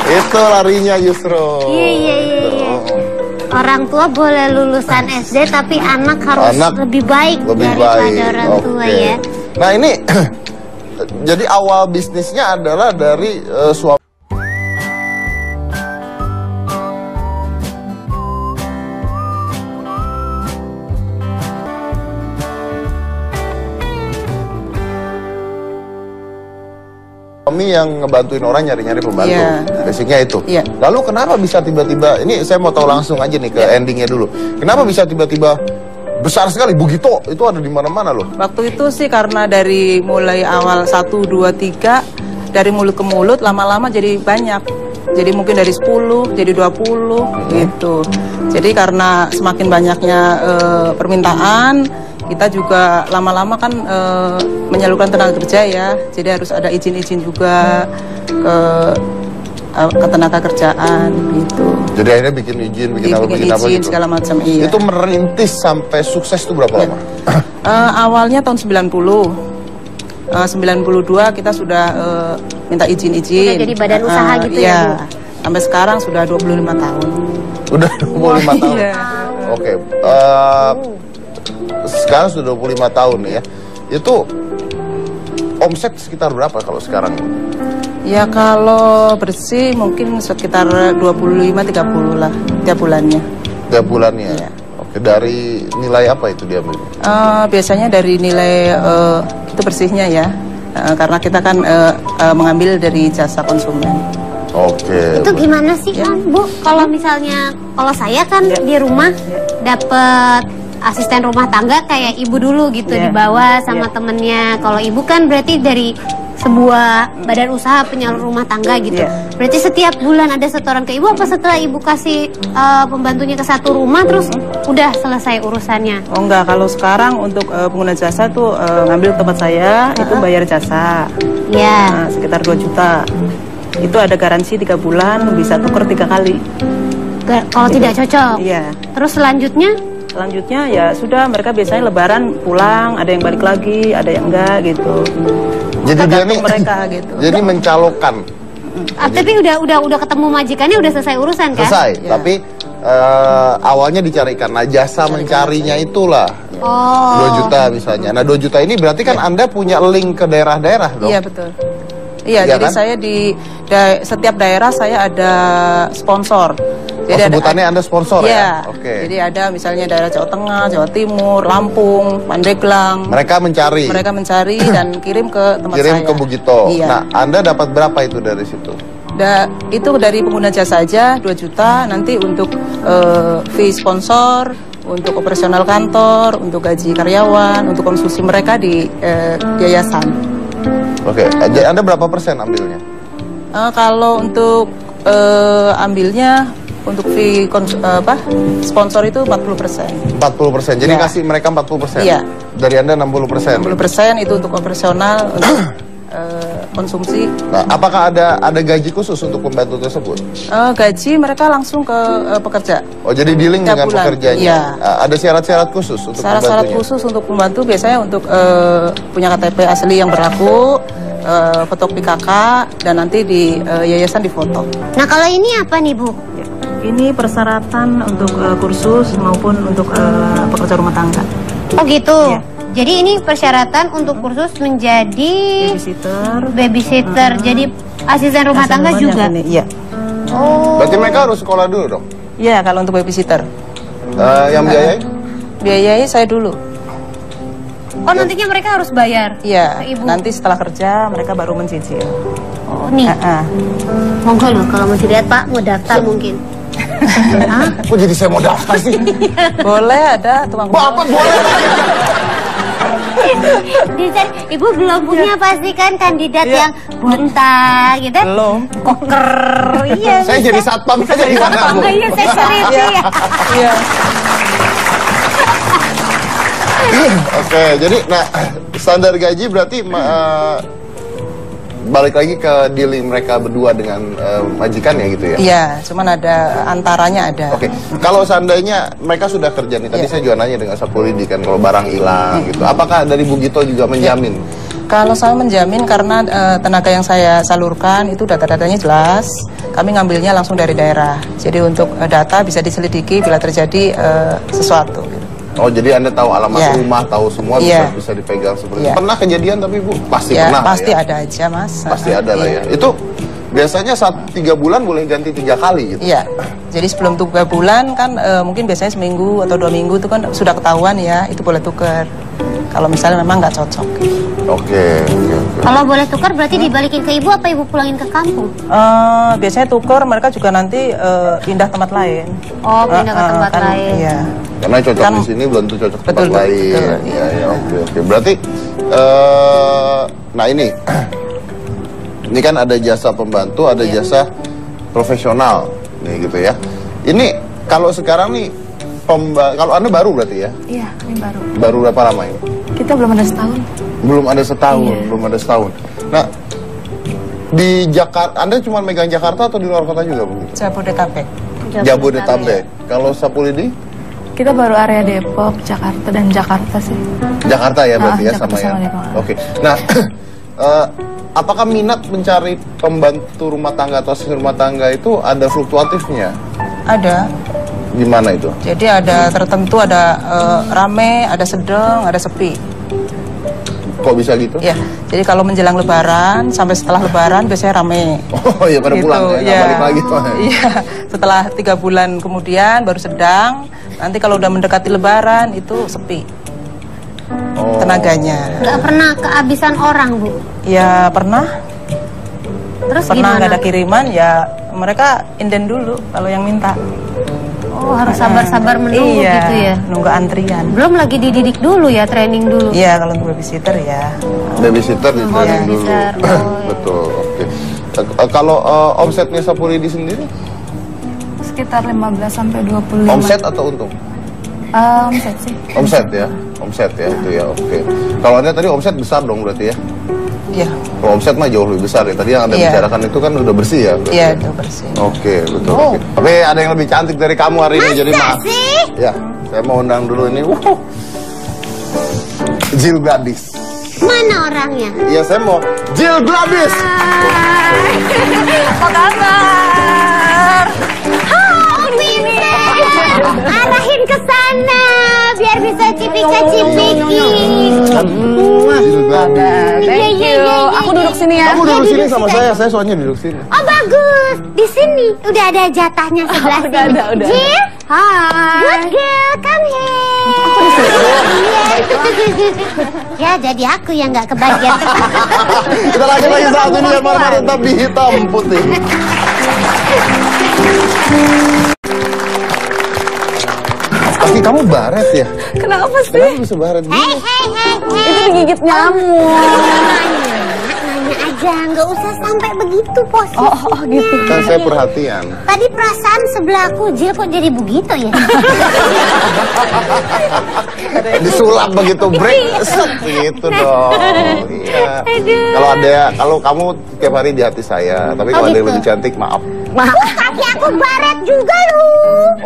Itu larinya justru. Iya. orang tua boleh lulusan SD tapi anak harus lebih baik daripada orang tua ya. Nah ini jadi awal bisnisnya adalah dari suami. Suami yang ngebantuin orang nyari-nyari pembantu, basicnya itu. Lalu kenapa bisa tiba-tiba, ini saya mau tahu langsung aja nih ke endingnya dulu. Kenapa bisa tiba-tiba besar sekali, Bugito itu ada di mana-mana loh? Waktu itu sih karena dari mulai awal 1, 2, 3, dari mulut ke mulut, lama-lama jadi banyak. Jadi mungkin dari 10 jadi 20 gitu. Jadi karena semakin banyaknya permintaan, kita juga lama-lama kan menyalurkan tenaga kerja ya, jadi harus ada izin-izin juga ke tenaga kerjaan gitu. Jadi akhirnya bikin izin, bikin apa gitu. Segala macam, iya. Itu merintis sampai sukses itu berapa lama? Awalnya tahun 90. 92 kita sudah minta izin-izin. Udah jadi badan usaha gitu ya, Bu? Sampai sekarang sudah 25 tahun. Udah 25 tahun? Oke. Sekarang sudah 25 tahun ya. Itu omset sekitar berapa kalau sekarang? Ya kalau bersih mungkin sekitar 25-30 lah tiap bulannya. Tiap bulannya? Ya. Oke, dari nilai apa itu diambil? Biasanya dari nilai itu bersihnya ya. Karena kita kan mengambil dari jasa konsumen. Oke. Itu gimana sih kan, Bu? Kalau misalnya, kalau saya kan di rumah dapat asisten rumah tangga kayak ibu dulu gitu, dibawa sama temennya. Kalau ibu kan berarti dari sebuah badan usaha penyalur rumah tangga gitu. Berarti setiap bulan ada setoran ke ibu, apa setelah ibu kasih pembantunya ke satu rumah terus udah selesai urusannya? Oh enggak, kalau sekarang untuk pengguna jasa tuh ngambil tempat saya itu bayar jasa. Sekitar 2 juta. Itu ada garansi 3 bulan, bisa tuker 3 kali. Kalau tidak cocok? Iya. Terus selanjutnya? Selanjutnya ya sudah, mereka biasanya lebaran pulang, ada yang balik lagi, ada yang enggak gitu. Jadi dia nih mereka gitu. Jadi mencalonkan. Tapi udah ketemu majikannya, udah selesai urusan kan? Selesai, tapi awalnya dicarikan. Nah, jasa mencarinya itulah 2 juta misalnya. Nah, 2 juta ini berarti kan Anda punya link ke daerah-daerah dong? Iya, betul. Iya, jadi kan? Saya di setiap daerah saya ada sponsor. Jadi sebutannya Anda sponsor ya? Oke. Jadi ada misalnya daerah Jawa Tengah, Jawa Timur, Lampung, Pandeglang. Mereka mencari dan kirim ke tempat saya. Kirim ke Bugito. Nah, Anda dapat berapa itu dari situ? Itu dari pengguna jasa saja 2 juta, nanti untuk fee sponsor, untuk operasional kantor, untuk gaji karyawan, untuk konsumsi mereka di yayasan. Oke, jadi Anda berapa persen ambilnya? Kalau untuk ambilnya untuk fee sponsor itu 40%. 40%. Jadi kasih mereka 40%. Iya. Dari Anda 60%. 60% itu untuk operasional, untuk konsumsi. Nah, apakah ada gaji khusus untuk pembantu tersebut? Gaji mereka langsung ke pekerja. Oh, jadi dealing dengan pekerjanya. Iya. Ada syarat-syarat khusus untuk syarat-syarat khusus untuk pembantu biasanya untuk punya KTP asli yang berlaku, foto PKK, dan nanti di yayasan difoto. Nah, kalau ini apa nih, Bu? Ini persyaratan untuk kursus maupun untuk pekerja rumah tangga. Oh gitu. Jadi ini persyaratan untuk kursus menjadi babysitter. Jadi asisten rumah tangga juga. Iya. Oh. Berarti mereka harus sekolah dulu dong? Iya, kalau untuk babysitter. Yang biayai? Biayai saya dulu. Oh, nantinya mereka harus bayar? Iya, nanti setelah kerja mereka baru mencicil. Oh, nih. Monggo loh, kalau mau dilihat Pak, mau daftar mungkin. Kok jadi saya mau daftar sih? Boleh, ada tukang Bapak boleh. Ibu belum punya pasti kan kandidat yang bontang gitu? Belum. Koker. Iya. Saya jadi satpam saja di sana, Bu. Iya, saya sering ya. Iya. Oke, jadi nah standar gaji berarti balik lagi ke dealing mereka berdua dengan majikan ya gitu ya? Iya, cuman ada antaranya ada. Oke, kalau seandainya mereka sudah kerja nih, tadi saya juga nanya dengan Sapu Lidi kan, kalau barang hilang gitu, apakah dari Bu Gito juga menjamin? Kalau saya menjamin karena tenaga yang saya salurkan itu data-datanya jelas, kami ngambilnya langsung dari daerah. Jadi untuk data bisa diselidiki bila terjadi sesuatu. Oh, jadi Anda tahu alamat rumah, tahu semua, bisa dipegang seperti itu. Pernah kejadian tapi Bu? Pasti pernah. Pasti ya? ada aja, Mas. Pasti ada lah ya. Itu biasanya 3 bulan boleh ganti 3 kali gitu? Iya. Jadi sebelum 3 bulan kan mungkin biasanya seminggu atau 2 minggu itu kan sudah ketahuan ya, itu boleh tukar. Kalau misalnya memang nggak cocok. Oke. Kalau boleh tukar berarti dibalikin ke ibu apa ibu pulangin ke kampung? Biasanya tukar, mereka juga nanti pindah tempat lain. Oh, pindah ke tempat lain. Iya. Karena cocok di sini belum tentu cocok tempat lain. Betul. Iya, oke. Berarti, nah ini kan ada jasa pembantu, ada jasa profesional, nih gitu ya. Ini kalau sekarang nih, kalau Anda baru berarti ya? Iya, ini baru. Baru berapa lama ini? Kita belum ada setahun. Belum ada setahun, belum ada setahun. Nah, di Jakarta, Anda cuma megang Jakarta atau di luar kota juga begitu? Jabodetabek. Jabodetabek. Kalau Sapu Lidi? Kita baru area Depok, Jakarta, dan Jakarta sih. Jakarta ya berarti ya, Jakarta sama ya? Depok. Oke. Nah, apakah minat mencari pembantu rumah tangga atau asisten rumah tangga itu ada fluktuatifnya? Ada. Gimana itu? Jadi ada tertentu, ada rame, ada sedang, ada sepi. Kok bisa gitu? Ya, jadi kalau menjelang Lebaran sampai setelah Lebaran biasanya rame. Oh iya, pada pulang ya, nggak balik lagi tuh. Iya, setelah 3 bulan kemudian baru sedang. Nanti kalau udah mendekati Lebaran itu sepi tenaganya. Nggak pernah kehabisan orang, Bu? Ya pernah. Terus pernah gimana? nggak ada kiriman ya mereka inden dulu kalau yang minta. Oh, harus sabar-sabar menunggu gitu ya? Nunggu antrian. Belum lagi dididik dulu ya, training dulu? Iya, kalau untuk babysitter ya. Babysitter di training dulu. Babysitter. Betul, oke. Kalau omsetnya Sapu Lidi sendiri? Sekitar 15 sampai 25. Omset atau untung? Omset sih. Omset ya? Omset ya, itu ya, oke. Kalau Anda tadi omset besar dong berarti ya? Iya. Kalau omset mah jauh lebih besar ya. Tadi yang Anda bicarakan itu kan udah bersih ya? Iya, udah bersih. Oke, betul. Oke. Tapi ada yang lebih cantik dari kamu hari ini, jadi maaf. Sih? Ya, saya mau undang dulu ini. Jill Gladys. Mana orangnya? Iya, saya mau Jill Gladys. Apa kabar? Oh, pintar. Arahin ke sana biar bisa cipika-cipiki. Jill Gladys. Thank you. Aku duduk sini ya. Kamu duduk sini sama saya soalnya duduk sini. Oh, bagus. Di sini udah ada jatahnya sebelah sini. Udah. Jill, Hai. good girl, come here. Ya, jadi aku yang nggak kebagian. Kita lagi saat ini yang malam tetap di hitam putih. Kaki kamu baret ya? Kenapa sih? Kenapa bisa baret gini? Hei. Itu digigit nyamuk. Nanya aja, nggak usah sampai begitu posisi. Oh gitu. Kan saya perhatian. Tadi perasaan sebelahku, Jill kok jadi begitu ya? Disulap begitu break, set gitu dong. Iya. Kalau kamu tiap hari di hati saya, tapi kalau ada yang gitu. lebih cantik, maaf. Kaki aku baret juga lu.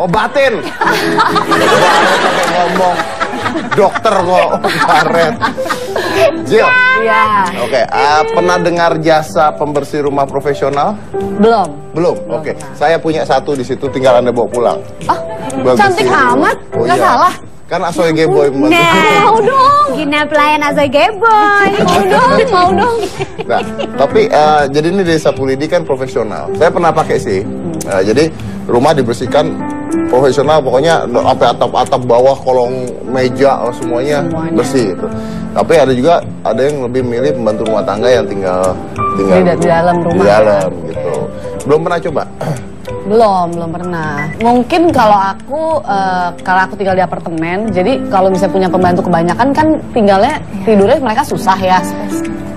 Oh, batin. Baret pakai ngomong. Dokter kok baret. Jill. Iya. Oke, pernah dengar jasa pembersih rumah profesional? Belum. Belum. Oke. Saya punya satu di situ, tinggal Anda bawa pulang. Bagus Cantik sih. amat. Oh, Nggak iya. salah. Kan Asoy Geboy Mau dong. Gina pelayan Azoy Geboy. Mau dong. Nah, tapi jadi ini dari Sapu Lidi kan profesional. Saya pernah pakai sih. Jadi rumah dibersihkan profesional, pokoknya sampai atap-atap bawah, kolong meja, semuanya bersih gitu. Tapi ada yang lebih milih pembantu rumah tangga yang tinggal Di dalam rumah. Di dalam gitu. Belum pernah coba? Belum pernah. Mungkin kalau aku tinggal di apartemen, jadi kalau misalnya punya pembantu kebanyakan kan tidurnya mereka susah ya.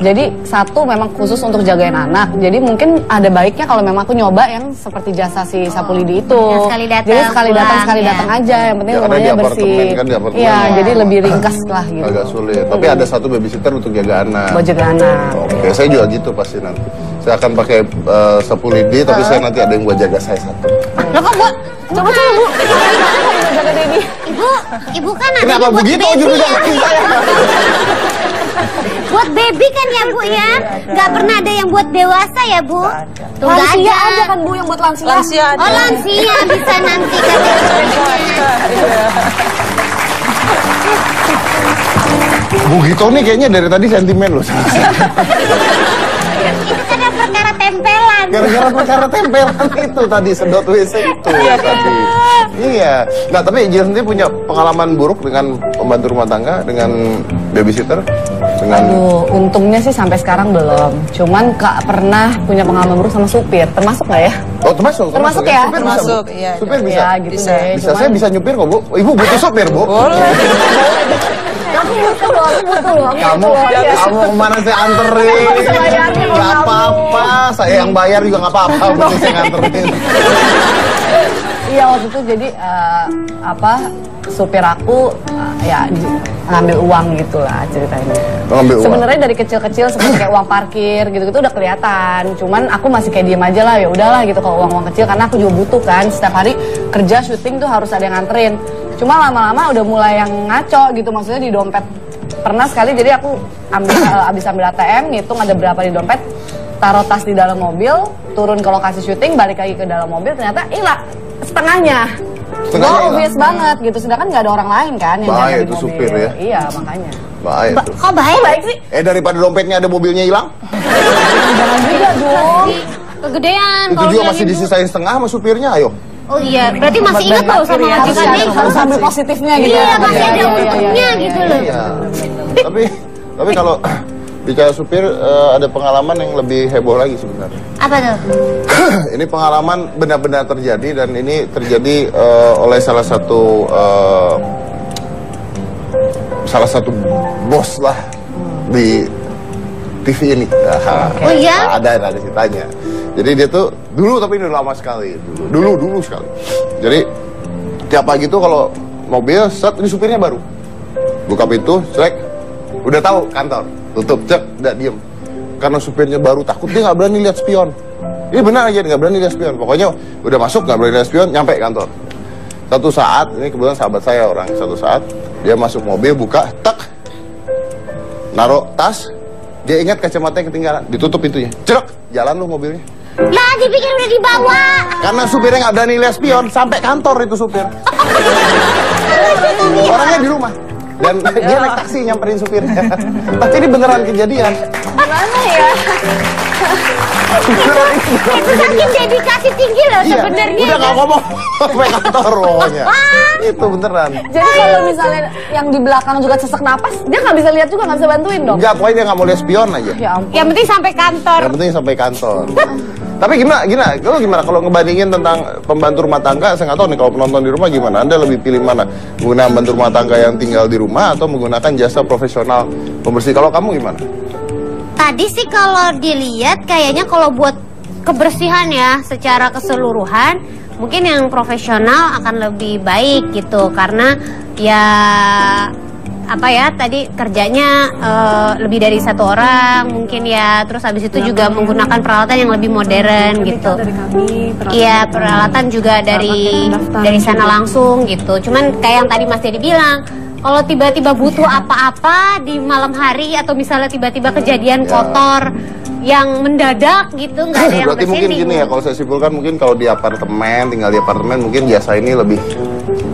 Jadi satu memang khusus untuk jagain anak. Jadi mungkin ada baiknya kalau memang aku nyoba yang seperti jasa si Sapu Lidi itu. Sekali datang, jadi sekali datang ya. aja. Yang penting Ya, rumahnya bersih. Kan di apartemen Iya, jadi lebih ringkas lah gitu. Agak sulit. Tapi ada satu babysitter untuk jaga anak. Buat jaga anak. Oke, saya juga gitu pasti nanti. Saya akan pakai Sapu Lidi, tapi saya nanti ada yang buat jaga saya satu. Loh kok Bu? Coba Bu. Jaga Dedi. Ibu kan ada Kenapa buat begitu baby juga ya? saya? Buat baby kan ya Bu ya? Nggak pernah ada yang buat dewasa ya Bu? Tuh nggak Lansia ada. aja kan Bu yang buat lansia. Lansia ada. Oh lansia bisa nanti katanya. Bu Gito nih kayaknya dari tadi sentimen loh. Itu kan ada perkara tempelan. Gara-gara perkara tempelan itu tadi, sedot WC itu tadi. Iya. Nah tapi Jill sendiri punya pengalaman buruk dengan pembantu rumah tangga, dengan babysitter? Aduh, untungnya sih sampai sekarang belum. Cuman Kak pernah punya pengalaman buruk sama supir. Termasuk nggak ya? Oh termasuk Termasuk ya? Supir Termasuk, bisa, Bu? iya. Supir bisa? Ya gitu Bisa. deh. Bisa, saya bisa nyupir kok Bu. Ibu butuh supir Bu? Aku butuh loh. Kamu kemana saya anterin? Gak apa-apa, saya yang bayar juga gak apa-apa, penting saya nganterin. Iya waktu itu jadi supir aku ya ngambil uang gitu lah ceritanya. Ngambil uang? Sebenarnya dari kecil-kecil seperti kayak uang parkir gitu-gitu udah kelihatan. Cuman aku masih kayak diem aja lah, ya udahlah gitu kalau uang kecil karena aku juga butuh kan setiap hari kerja syuting tuh harus ada yang nganterin. Cuma lama-lama udah mulai yang ngaco gitu, maksudnya di dompet. Pernah sekali jadi aku abis ambil ATM, ngitung ada berapa di dompet, taruh tas di dalam mobil, turun ke lokasi syuting, balik lagi ke dalam mobil, ternyata hilang setengahnya. Setengahnya hilang? Obvious banget gitu, sedangkan nggak ada orang lain kan yang Bahaya jaga di itu mobil. supir ya. Iya makanya. Bahaya tuh. Kok baik sih? Daripada dompetnya ada mobilnya hilang, Jangan juga dong. kegedean. itu kalau juga bilangin masih Bu. disisain setengah sama supirnya, ayo. Oh iya, berarti masih ingat tuh sama majikannya. Harus ambil positifnya gitu. Iya, masih ada Iya, untungnya gitu loh. Iya. Tapi kalau bicara supir, ada pengalaman yang lebih heboh lagi sebenarnya. Apa tuh? Ini pengalaman benar-benar terjadi dan ini terjadi oleh salah satu bos lah di TV ini. Oh iya? Ada ceritanya. Jadi dia tuh dulu, tapi ini lama sekali. Dulu sekali. Jadi tiap pagi tuh kalau mobil set, ini supirnya baru. Buka pintu, cek, udah tahu kantor. Tutup, cek, udah diem. Karena supirnya baru, takut dia nggak berani lihat spion. Ini benar aja, nggak berani lihat spion. Pokoknya udah masuk, nggak berani lihat spion, nyampe kantor. Satu saat, ini kebetulan sahabat saya orang. Satu saat, dia masuk mobil, buka, tak, naruh tas. Dia ingat kacamatanya ketinggalan, ditutup pintunya. Cerek, jalan lu mobilnya. Lah, dipikir udah dibawa. Karena supirnya nggak berani lihat spion, sampai kantor itu supir. Orangnya di rumah. Dan dia naik taksi nyamperin supirnya. Tapi ini beneran kejadian. Gimana ya? Beneran ini beneran Itu saking dedikasi tinggi loh Iya, sebenarnya. udah nggak ngomong sampai kantor pokoknya. Itu beneran. Jadi kalau misalnya yang di belakang juga sesek napas, dia nggak bisa lihat juga, nggak bisa bantuin dong. Enggak, pokoknya dia nggak mau lihat spion aja. Ya ampun. Yang penting sampai kantor. Yang penting sampai kantor. Tapi gimana kalau ngebandingin tentang pembantu rumah tangga, saya nggak tahu nih kalau penonton di rumah gimana. Anda lebih pilih mana? Menggunakan pembantu rumah tangga yang tinggal di rumah atau menggunakan jasa profesional pembersih? Kalau kamu gimana? Tadi sih kalau dilihat kayaknya kalau buat kebersihan ya secara keseluruhan mungkin yang profesional akan lebih baik gitu karena ya apa ya tadi kerjanya lebih dari satu orang mungkin ya terus habis itu juga menggunakan peralatan yang lebih modern gitu. Iya peralatan juga dari sana langsung gitu. Cuman kayak yang tadi Mas Dedi bilang kalau tiba-tiba butuh apa-apa di malam hari atau misalnya tiba-tiba kejadian kotor yang mendadak gitu nggak ada yang Berarti mungkin gini ya, kalau saya simpulkan mungkin kalau di apartemen, tinggal di apartemen mungkin jasa ini lebih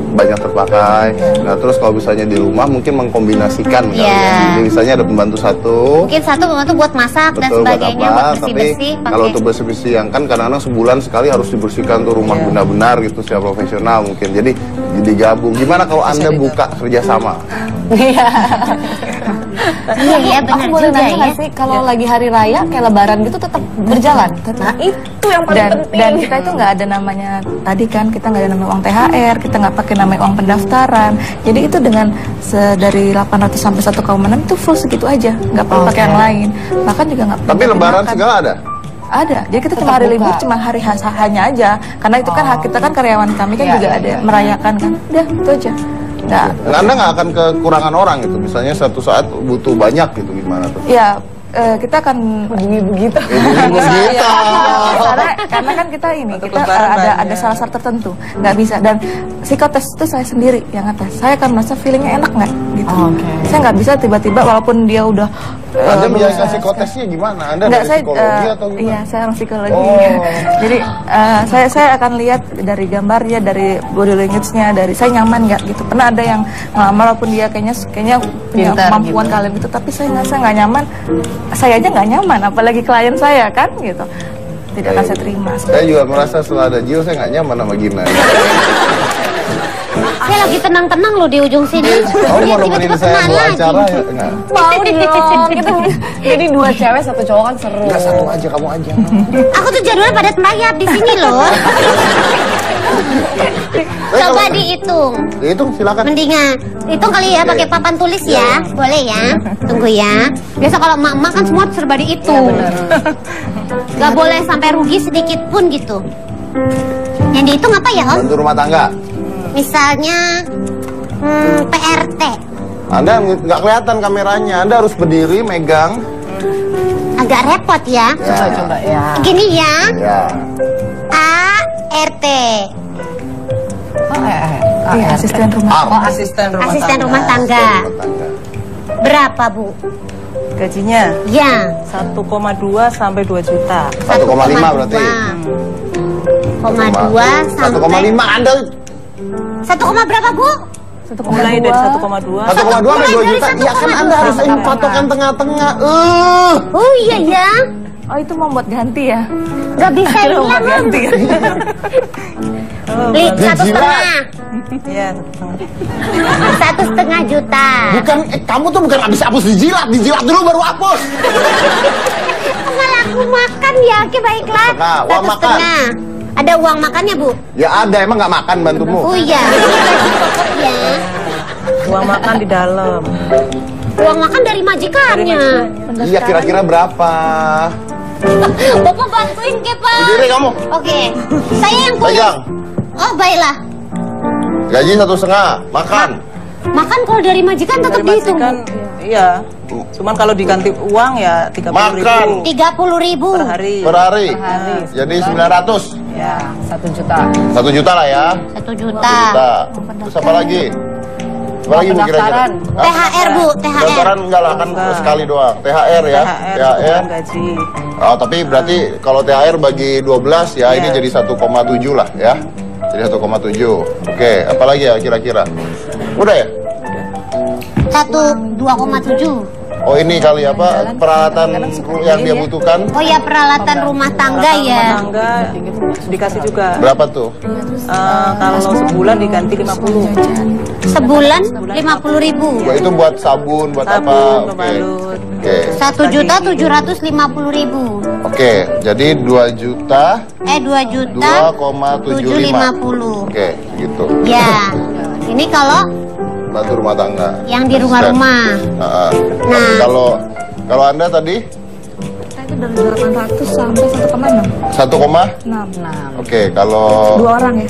banyak terpakai. Nah terus kalau misalnya di rumah mungkin mengkombinasikan kali ya. Jadi misalnya ada pembantu satu. Mungkin satu pembantu buat masak dan sebagainya, buat bersih-bersih. Tapi kalau untuk bersih-bersih yang kan kadang-kadang sebulan sekali harus dibersihkan tuh rumah benar-benar gitu secara profesional mungkin. Jadi digabung. Gimana kalau Anda buka kerjasama? Iya. Iya benar Aku boleh juga nanya ya. nggak sih kalau lagi hari raya kayak lebaran gitu tetap berjalan? Nah itu yang paling penting. Dan kita itu nggak ada namanya tadi kan kita nggak ada namanya uang THR, kita nggak pakai namanya uang pendaftaran. Jadi itu dengan dari 800 sampai 1,6 itu full segitu aja, nggak perlu pakai yang lain. Bahkan juga nggak perlu. Tapi lebaran makan. segala ada? Ada, jadi kita cuma hari libur, cuma hari hanya aja. Karena itu kan hak kita kan karyawan kami kan juga ada merayakan kan. Udah itu aja. Nggak. Anda nggak akan kekurangan orang gitu, misalnya satu saat butuh banyak gitu gimana tuh? Ya, kita akan begitu. karena kan kita ini Untuk kita lebaran ada syarat terdtentu nggak bisa, dan psikotes itu saya sendiri yang ngetes. Saya akan merasa feelingnya enak nggak gitu. Saya nggak bisa tiba-tiba walaupun dia udah Anda menjalankan psikotesnya gimana? Anda nggak, dari saya, psikologi atau gimana? Iya, saya orang psikologi. Oh. Jadi saya akan lihat dari gambarnya, dari body language-nya, dari saya nyaman nggak gitu. Pernah ada yang ngelamar walaupun dia kayaknya punya Pintar kemampuan gitu. kalian gitu, tapi saya nggak nyaman. Saya aja nggak nyaman, apalagi klien saya kan gitu. Tidak akan saya terima. Saya juga merasa setelah ada Jill saya nggak nyaman sama Gina. Saya lagi tenang-tenang loh di ujung sini. Kamu mau nemenin Tiba-tiba saya kenal buat lagi. acara ya? Enggak. Mau dong. Gitu. Jadi 2 cewek 1 cowok kan seru. Enggak, satu aja, kamu aja. Aku tuh jadwalnya padat merayap di sini loh. Coba dihitung. Dihitung silakan. Mendingan hitung kali ya pakai papan tulis ya. Boleh ya. Tunggu ya. Biasa kalau emak-emak kan semua serba dihitung. Gak boleh sampai rugi sedikit pun gitu. Yang dihitung apa ya, Om? Bantu rumah tangga. Misalnya PRT. Anda nggak kelihatan kameranya. Anda harus berdiri, megang. Agak repot ya. Coba ya. Gini ya. Ya. ART. Iya, asisten rumah. Oh, asisten rumah Asisten tangga. rumah tangga. Rumah tangga. Berapa, Bu? Gajinya Ya. 1,2 sampai 2 juta. 1,5 berarti. 1,2 sampai 1,5 Anda 1, berapa, Bu? Mulai dari 1,2. 1,2 sampai 2 Mulai juta. dari Iya kan Anda harus patokan tengah-tengah. Oh iya ya. Oh, itu mau buat ganti ya? Gak bisa Itu mau hilang, buat Om. ganti ya? Beli 1,5. Iya. 1,5 juta. Bukan, kamu tuh bukan habis hapus dijilat dulu baru hapus. Malah aku makan ya, oke baiklah. Setengah, uang makan. 1,5. Ada uang makannya, Bu? Ya ada, emang nggak makan bantumu. Oh iya. Ya. Uang makan di dalam. Uang makan dari majikannya. Iya, kira-kira berapa? Bapak bantuin ke, Pak. Berdiri kamu. Oke. Saya yang tulis. Pegang. Oh, baiklah. Gaji 1,5, makan. Makan kalau dari majikan tetap Dari dihitung. majikan, iya. Cuman kalau diganti uang ya 30.000 Makan. 30.000. per hari. Per hari. hari. Jadi 900. Ya, 1 juta. 1 juta lah ya. 1 1 juta. juta. Terus apa lagi? Apa lagi Bu kira-kira? Pendaftaran. Hah? THR, Bu, THR. Pendaftaran enggak lah, kan Enggak. sekali doang. THR ya. THR, gaji. Oh, tapi berarti kalau THR bagi 12 ya ini Iya. jadi 1,7 lah ya. Jadi 1,7. Oke, apalagi ya kira-kira? Udah ya? 2,7. Oh, ini kali apa peralatan yang dia butuhkan? Oh ya, peralatan rumah tangga ya. Rumah tangga dikasih juga. Berapa tuh? Kalau sebulan diganti 50. Sebulan 50.000. Ya, itu buat sabun, buat apa? Sabun, Oke. pembalut. Oke. 1.750.000. Oke, jadi 2 juta 2.750.000. Oke, gitu. Ya. Ini kalau Bantu rumah tangga. yang di rumah-rumah. Nah, Nah. kalau Anda tadi Kita itu dari 800 sampai 1,6. 1, oke, kalau 2 orang ya?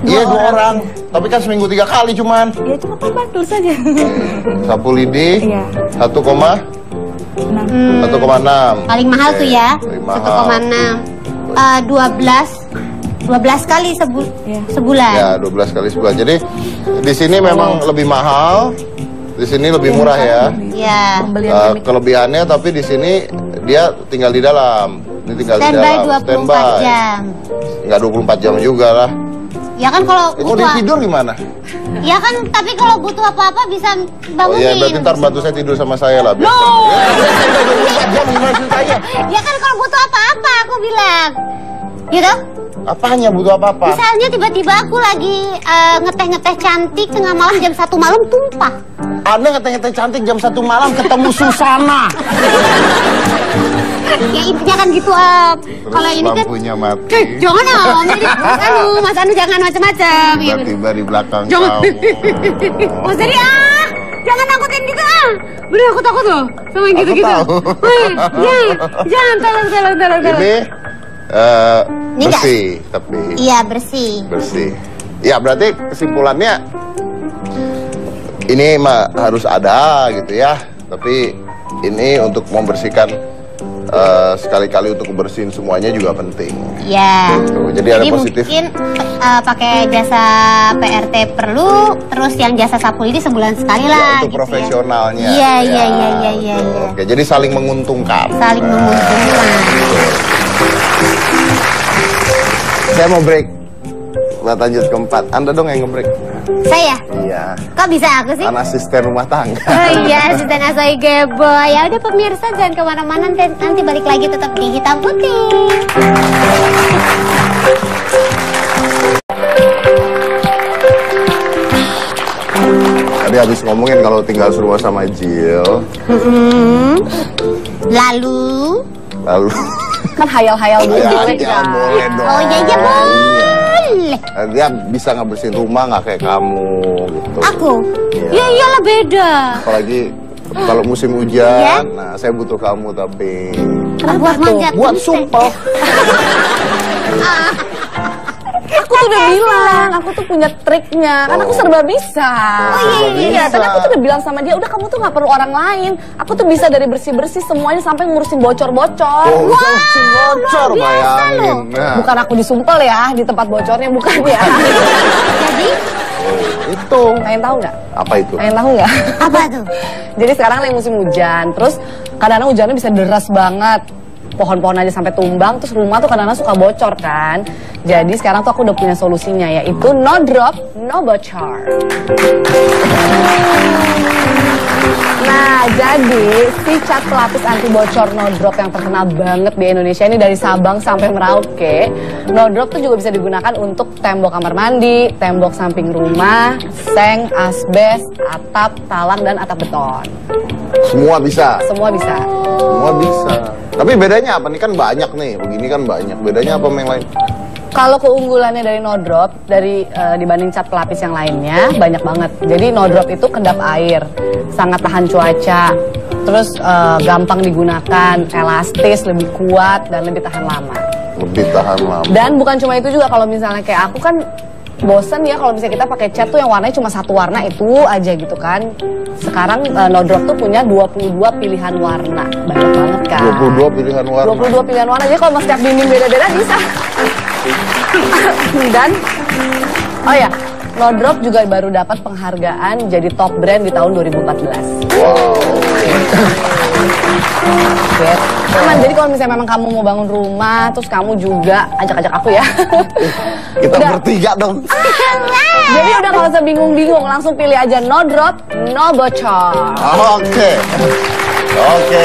iya 2 orang. Tapi kan seminggu 3 kali cuman. Ya cuma kan bantu saja. Sapu lidi Iya. 1,6. 1,6. Paling mahal tuh ya. Paling mahal. 1,6. 12 kali sebulan. Ya, 12 kali sebulan. Jadi di sini memang lebih mahal, di sini lebih murah ya. Ya. Kelebihannya tapi di sini dia tinggal di dalam. Ini tinggal di Standby dalam. 24 jam. Enggak 24 jam juga lah. Ya kan kalau Kok dia tidur gimana? Ya kan, tapi kalau butuh apa-apa bisa Oh iya, bangunin. berarti ntar bantu saya tidur sama saya lah. Biar. Ya, gimana ceritanya? Ya kan kalau butuh apa-apa aku bilang. Gitu? Apanya butuh apa-apa? Misalnya tiba-tiba aku lagi ngeteh-ngeteh cantik tengah malam jam 1 malam tumpah. Anda ngeteh-ngeteh cantik jam 1 malam ketemu Susana. Ya intinya kan gitu Om. Kalau ini kan lampunya mati. jangan Om, ini Mas Anu jangan macam-macam. Tiba-tiba di belakang Jangan. kamu. Mas Dari jangan takutin gitu Bener aku takut loh sama yang Aku gitu-gitu. tahu. Jangan tolong. Ini Ini bersih, tapi Iya bersih. bersih. Ya berarti kesimpulannya ini mah harus ada gitu ya. Tapi ini untuk membersihkan sekali-kali untuk membersihin semuanya juga penting. Ya. Gitu. Jadi ada positif. Mungkin pakai jasa PRT perlu, terus yang jasa sapu lidi sebulan sekali lah. Untuk gitu profesionalnya. Iya. Oke, jadi saling menguntungkan. Saling menguntungkan. Saya mau break. Buat lanjut keempat. Anda dong yang nge-break. Saya? Iya. Kok bisa aku sih? Karena asisten rumah tangga. Oh iya, asisten Asoy Gebo. Ya udah pemirsa jangan kemana-mana, nanti balik lagi tetap di Hitam Putih. Tadi habis ngomongin kalau tinggal serumah sama Jill. Lalu Kan hayal-hayal dulu Ya, kan. boleh dong. Oh iya boleh. Dia bisa ngebersihin rumah nggak kayak kamu gitu. Aku? Iya. Ya iyalah beda. Apalagi kalau musim hujan, nah saya butuh kamu tapi Buat manjat buat genteng. sumpah. Aku tuh udah bilang, aku tuh punya triknya. Kan aku serba bisa. Iya, tadi aku tuh udah bilang sama dia, udah kamu tuh nggak perlu orang lain. Aku tuh bisa dari bersih-bersih semuanya sampai ngurusin bocor-bocor. Oh, bocor bayangin. Nah, Bukan aku disumpel ya di tempat bocornya, bukan ya. Jadi itu Pengen tahu nggak? apa itu? Pengen tahu nggak? apa tuh? Jadi sekarang lagi musim hujan, terus kadang-kadang hujannya bisa deras banget. Pohon-pohon aja sampai tumbang, terus rumah tuh kadang-kadang suka bocor kan. Jadi sekarang tuh aku udah punya solusinya, yaitu no drop, no bocor. Nah, jadi si cat pelapis anti bocor no drop yang terkenal banget di Indonesia ini dari Sabang sampai Merauke. No drop tuh juga bisa digunakan untuk tembok kamar mandi, tembok samping rumah, seng, asbes, atap, talang, dan atap beton. Semua bisa. Semua bisa. Semua bisa. Tapi bedanya apa nih, kan banyak nih, begini kan banyak. Bedanya apa sama yang lain? Kalau keunggulannya dari no drop dibanding cat pelapis yang lainnya banyak banget. Jadi no drop itu kedap air, sangat tahan cuaca, terus gampang digunakan, elastis, lebih kuat dan lebih tahan lama. Lebih tahan lama. Dan bukan cuma itu juga, kalau misalnya kayak aku kan bosen ya kalau misalnya kita pakai cat tuh yang warnanya cuma satu warna itu aja gitu kan. Sekarang no drop tuh punya 22 pilihan warna. Banyak banget kan. 22 pilihan warna. 22 pilihan warna. Jadi kalau mau setiap dinding beda-beda bisa. Dan oh ya, no drop juga baru dapat penghargaan jadi top brand di tahun 2014. Wow. Aman, jadi kalau misalnya memang kamu mau bangun rumah, terus kamu juga ajak-ajak aku ya. Kita Udah. bertiga dong. Jadi udah kalau usah bingung-bingung, langsung pilih aja no drop, no bocor. Oke. Oke.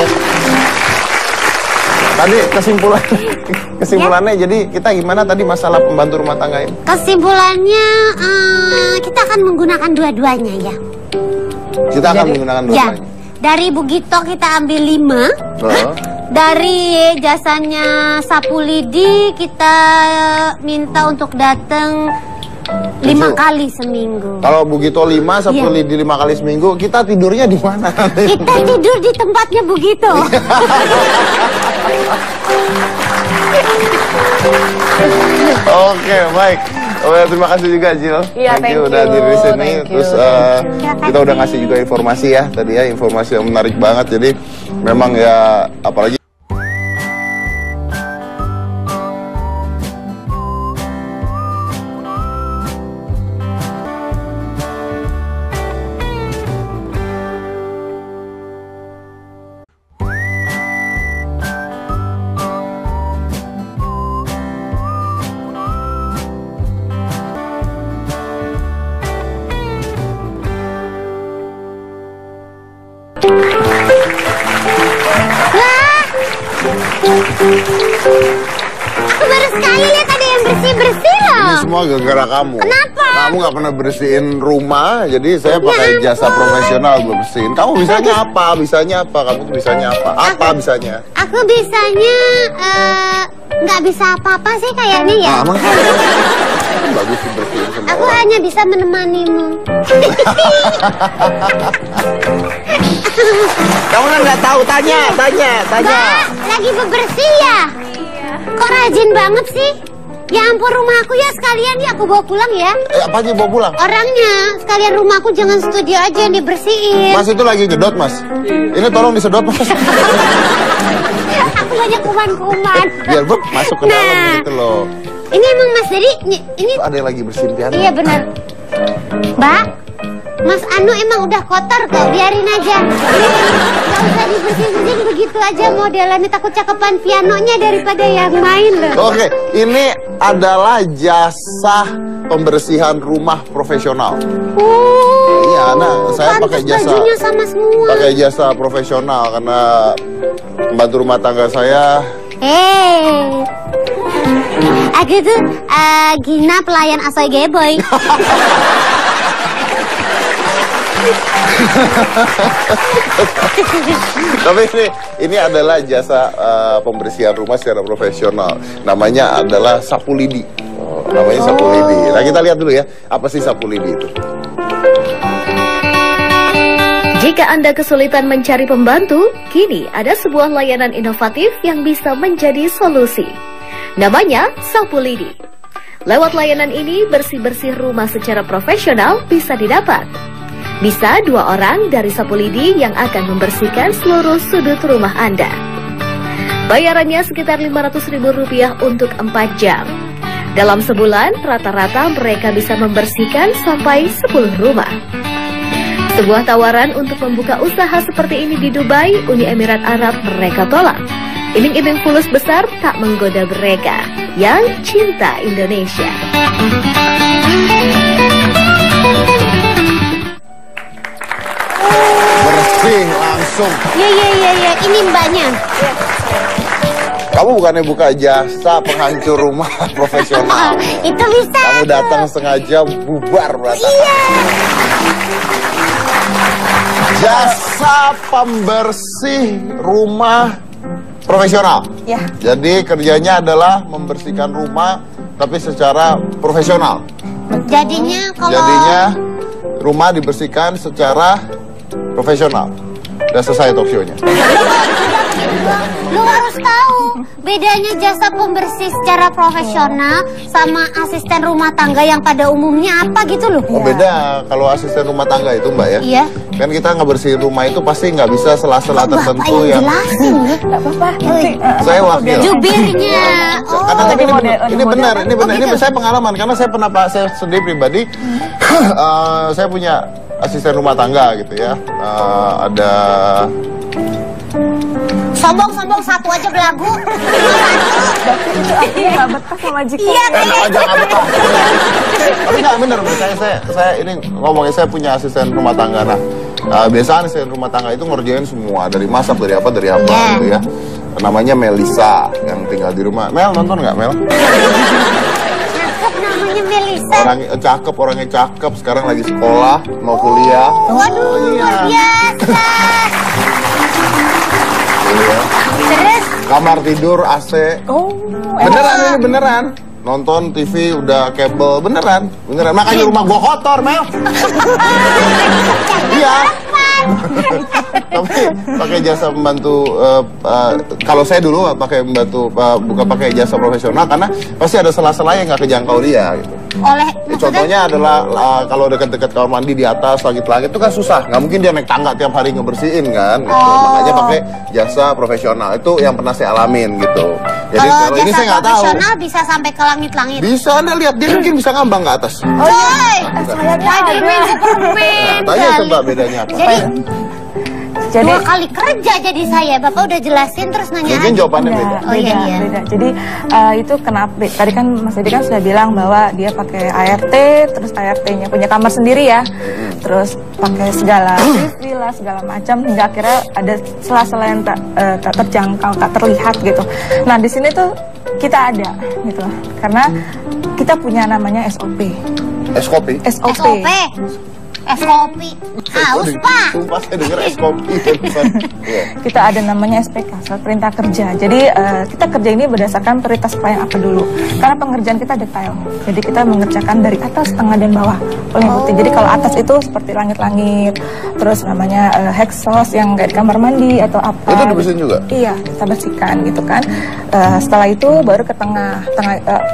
Tadi kesimpulannya jadi kita gimana tadi masalah pembantu rumah tangga ini? Kesimpulannya kita akan menggunakan dua-duanya ya. Kita akan menggunakan Ya. dua-duanya. Dari Bugito kita ambil 5. Oh. Dari jasanya sapu lidi kita minta untuk datang 5 Tujuh. kali seminggu. Kalau Bugito 5, Sapu Iya. Lidi 5 kali seminggu, kita tidurnya di mana? Kita tidur di tempatnya Bugito. Oke, baik. Terima kasih juga Jill. Iya, thank you. udah hadir di sini. Thank you. Terus kita udah ngasih juga informasi ya tadi ya, informasi yang menarik banget. Jadi memang ya apalagi Baru sekali lihat ada yang bersih semua gara-gara kamu. Kenapa? Kamu nggak pernah bersihin rumah, jadi saya pakai jasa profesional bersihin. Kamu bisanya apa? Bisanya apa? Kamu tuh bisanya apa? Apa bisanya? Aku bisanya nggak bisa apa-apa sih kayaknya ya. Bagus sih bersihin semua. Aku hanya bisa menemanimu. Kamu kan nggak tahu, tanya. Mbak, lagi bebersih ya? Kok rajin banget sih? Ya ampun, rumahku ya sekalian ya aku bawa pulang ya. Apa aja bawa pulang? Orangnya sekalian rumahku, jangan studio aja yang dibersihin. Mas itu lagi nyedot mas. Ini tolong disedot mas. Aku banyak kuman-kuman. Biar masuk ke dalam gitu loh. Ini emang Mas Dedi, ini Ada yang lagi bersihin piano. iya benar. Mbak, Mas Anu emang udah kotor kok, biarin aja. Gak usah dibersihin begitu aja modelannya, takut cakepan pianonya daripada yang main loh. Oke, ini adalah jasa pembersihan rumah profesional. Iya, nah saya pakai jasa. Bajunya sama semua. Pakai jasa profesional karena pembantu rumah tangga saya. Aku tuh Gina, pelayan Asoy Geboy. Tapi ini adalah jasa pembersihan rumah secara profesional. Namanya adalah sapu lidi. Namanya sapu lidi. Nah kita lihat dulu ya, apa sih sapu lidi itu? Jika Anda kesulitan mencari pembantu, kini ada sebuah layanan inovatif yang bisa menjadi solusi. Namanya sapu lidi. Lewat layanan ini, bersih-bersih rumah secara profesional bisa didapat. Bisa 2 orang dari sapu lidi yang akan membersihkan seluruh sudut rumah Anda. Bayarannya sekitar Rp500.000 untuk 4 jam. Dalam sebulan, rata-rata mereka bisa membersihkan sampai 10 rumah. Sebuah tawaran untuk membuka usaha seperti ini di Dubai, Uni Emirat Arab, mereka tolak. Iming-iming fulus besar tak menggoda mereka yang cinta Indonesia. Bersih langsung. Iya, ini mbaknya. Kamu bukannya buka jasa penghancur rumah profesional. Itu bisa. Kamu datang sengaja bubar berarti. Iya. Jasa pembersih rumah profesional. Ya. Jadi kerjanya adalah membersihkan rumah tapi secara profesional. Jadinya kalau Jadinya rumah dibersihkan secara profesional. Udah selesai talk show-nya. lu harus tahu bedanya jasa pembersih secara profesional sama asisten rumah tangga yang pada umumnya apa gitu loh. Oh beda, kalau asisten rumah tangga itu mbak ya. Iya. Kan kita ngebersihin rumah itu pasti nggak bisa sela-sela tertentu yang. Jelasin ya. Nggak apa-apa. Saya wakil. Jubirnya. Karena ini benar, ini saya pengalaman karena saya pernah saya sendiri pribadi, saya punya asisten rumah tangga gitu ya. Ada Sombong satu aja belagu. Itu artinya nggak betah sama Jika. Iya, enak aja nggak betah. Tapi nggak benar, saya ini ngomongin saya punya asisten rumah tangga. Nah, biasanya asisten rumah tangga itu ngerjain semua dari masak, dari apa gitu ya. Namanya Melisa yang tinggal di rumah. Mel nonton nggak Mel? Namanya Melisa. Orangnya cakep, sekarang lagi sekolah, mau kuliah. Waduh, luar biasa. Iya. Terus Kamar tidur AC. Beneran ini beneran. Nonton TV udah kabel beneran. Makanya rumah gua kotor, Mel. Iya. Tapi pakai jasa pembantu. Kalau saya dulu pakai pembantu, bukan pakai jasa profesional karena pasti ada sela-sela yang nggak kejangkau dia. Gitu. Contohnya adalah kalau dekat-dekat kamar mandi di atas langit-langit itu kan susah, nggak mungkin dia naik tangga tiap hari ngebersihin kan. Gitu. Makanya pakai jasa profesional itu yang pernah saya alamin gitu. Jadi kalau ini saya nggak tahu. Profesional bisa sampai ke langit-langit. Bisa Anda lihat dia mungkin bisa ngambang ke atas. Coy, Spiderman, Superman. Tanya coba bedanya apa? Jadi Jadi 2 kali kerja jadi saya. Bapak udah jelasin terus nanya Mungkin jawabannya beda. Oh iya, iya. beda. Jadi itu kenapa? Tadi kan Mas Edi kan sudah bilang bahwa dia pakai ART, terus ART-nya punya kamar sendiri ya, terus pakai segala TV lah, segala macam, hingga akhirnya ada sela-sela yang tak terjangkau, tak terlihat gitu. Nah di sini tuh kita ada gitu, karena kita punya namanya SOP. SOP? SOP. Es kopi. Haus, Pak. Sumpah saya denger es kopi. Iya. Kita ada namanya SPK, surat perintah kerja. Jadi kita kerja ini berdasarkan prioritas klien apa dulu. Karena pengerjaan kita detail. Jadi kita mengerjakan dari atas, tengah, dan bawah. Paling penting. Jadi kalau atas itu seperti langit-langit, terus namanya hexos yang kayak di kamar mandi atau apa. Itu dibersihin juga? Iya, kita bersihkan gitu kan. Setelah itu baru ke tengah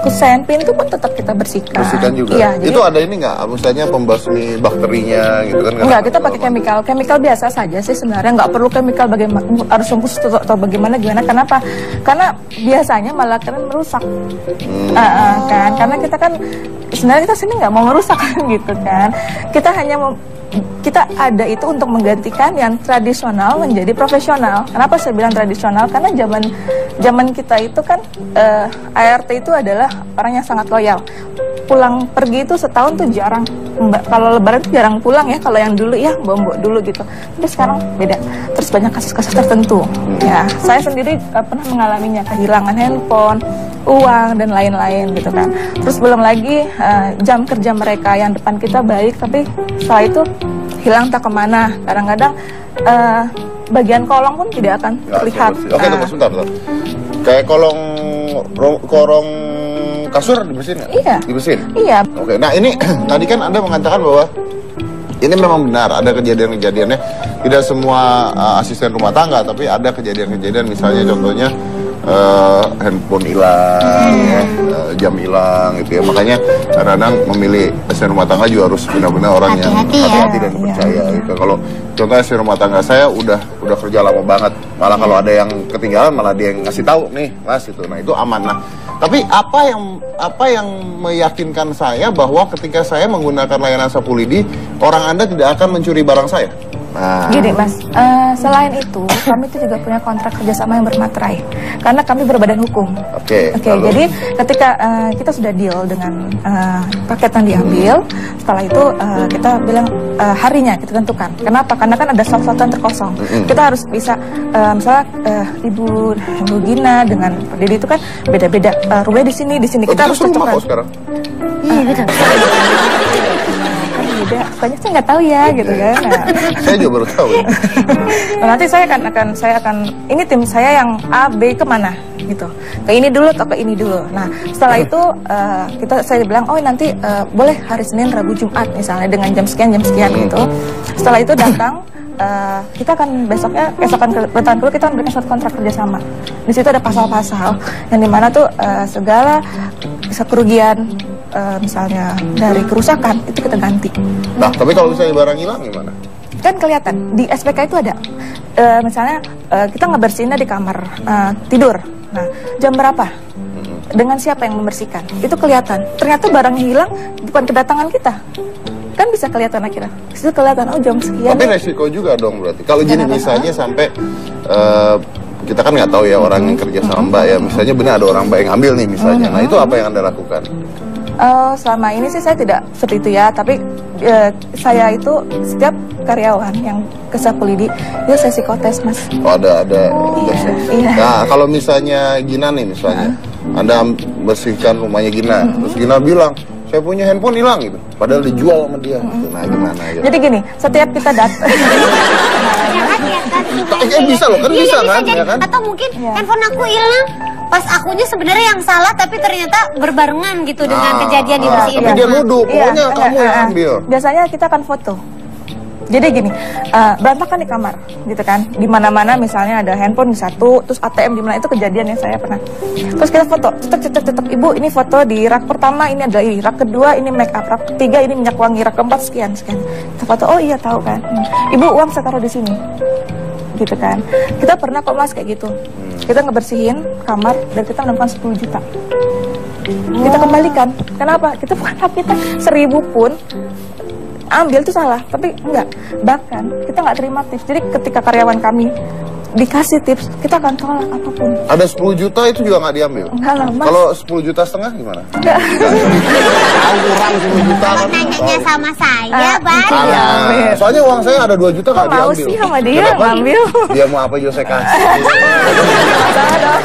kusen, pintu pun tetap kita bersihkan. Bersihkan juga? Iya, Itu ada ini nggak? Misalnya pembasmi bakterinya gitu kan? Enggak, kita pakai chemical biasa saja sih sebenarnya, nggak perlu chemical bagaimana harus khusus atau bagaimana. Kenapa? Karena biasanya malah kan merusak. Kan karena kita kan sebenarnya kita sini nggak mau merusak gitu kan. Kita hanya kita ada itu untuk menggantikan yang tradisional menjadi profesional. Kenapa saya bilang tradisional? Karena zaman kita itu kan ART itu adalah orang yang sangat loyal. Pulang pergi itu setahun tuh jarang. Kalau lebaran tuh jarang pulang ya. Kalau yang dulu ya bombok dulu gitu. Tapi sekarang beda. Terus banyak kasus-kasus tertentu. Ya, saya sendiri pernah mengalaminya, kehilangan handphone, uang dan lain-lain gitu kan. Terus belum lagi jam kerja mereka yang depan kita baik, tapi setelah itu hilang tak kemana. Kadang-kadang bagian kolong pun tidak akan terlihat. Oke, tunggu sebentar. Kayak korong kasur dibersihin nggak? Iya. Dibersihin? Iya. Oke, nah ini tadi kan Anda mengatakan bahwa ini memang benar, ada kejadian-kejadiannya. Tidak semua asisten rumah tangga, tapi ada kejadian-kejadian, misalnya contohnya handphone hilang, jam hilang gitu ya. Makanya kadang-kadang memilih asisten rumah tangga juga harus benar-benar orang yang hati-hati dan dipercaya gitu. Kalau contohnya asisten rumah tangga saya udah kerja lama banget, malah kalau ada yang ketinggalan malah dia yang ngasih tahu nih Mas itu. Nah itu aman. Nah tapi apa yang meyakinkan saya bahwa ketika saya menggunakan layanan Sapu Lidi, orang Anda tidak akan mencuri barang saya? Nah. Gini Mas, selain itu kami itu juga punya kontrak kerjasama yang bermaterai karena kami berbadan hukum. Oke, jadi ketika kita sudah deal dengan paket yang diambil, setelah itu kita bilang harinya kita tentukan. Kenapa? Karena kan ada slot-slot yang terkosong. Kita harus bisa misalnya Ibu Gina dengan Pak Didi itu kan beda-beda. Rumahnya di sini kita harus cocokkan. Sekarang? Iya betul. Beda, banyak saya nggak tahu ya gitu kan. Nah. Saya juga baru tahu. Nah, nanti saya akan ini tim saya yang A B kemana gitu, ke ini dulu atau ke ini dulu. Nah setelah itu saya bilang oh nanti boleh hari Senin, Rabu, Jumat misalnya dengan jam sekian gitu. Setelah itu datang kita akan esokan dulu kita memberikan suatu kontrak kerjasama. Di situ ada pasal-pasal yang dimana tuh segala kerugian misalnya dari kerusakan itu kita ganti. Nah, tapi kalau misalnya barang hilang gimana? Kan kelihatan di SPK itu ada misalnya kita ngebersihinnya di kamar tidur. Nah, jam berapa? Dengan siapa yang membersihkan? Itu kelihatan. Ternyata barang hilang bukan kedatangan kita. Kan bisa kelihatan akhirnya. Itu kelihatan oh jam sekian. Tapi resiko juga dong berarti. Kalau gini misalnya sampai kita kan nggak tahu ya orang yang kerja sama Mbak ya. Misalnya benar ada orang Mbak yang ambil nih misalnya. Nah, itu apa yang Anda lakukan? Selama ini sih saya tidak seperti itu ya, tapi saya itu setiap karyawan yang ke Sapu Lidi itu saya psikotes Mas. Oh ada iya. Nah kalau misalnya Gina nih misalnya, Anda bersihkan rumahnya Gina, terus Gina bilang saya punya handphone hilang gitu, padahal dijual sama dia. Gitu. Nah gimana ya? Jadi gini, setiap kita datang bisa loh, kan bisa kan? Ya kan? Atau mungkin handphone aku hilang, pas akunya sebenarnya yang salah, tapi ternyata berbarengan gitu dengan kejadian dibersihin. Tapi dia nuduh, pokoknya kamu yang ambil. Biasanya kita akan foto. Jadi gini, berantakan di kamar, gitu kan? Di mana-mana misalnya ada handphone di satu, terus ATM di mana itu kejadian yang saya pernah. Terus kita foto, cetek Ibu, ini foto di rak pertama ini adalah ini, rak kedua ini make up, rak ketiga ini minyak wangi, rak keempat sekian. Kita foto, oh iya tahu kan? Ibu uang saya taruh di sini, gitu kan? Kita pernah kok Mas kayak gitu. Kita ngebersihin kamar dan kita menemukan 10 juta. Kita kembalikan. Kenapa? Kita bukan hak kita 1000 pun. ambil itu salah, tapi enggak. Bahkan kita nggak terima tips. Jadi ketika karyawan kami dikasih tips, kita akan tolak apapun. Ada 10 juta itu juga nggak diambil? Enggak lah, Mas. Kalau 10 juta setengah gimana? Enggak. Kurang 10 juta kan? Nanyanya sama saya, Bang. Salah. Soalnya uang saya ada 2 juta nggak Kok mau diambil. sih sama dia Kenapa? ngambil? Dia mau apa juga saya kasih. Salah dong.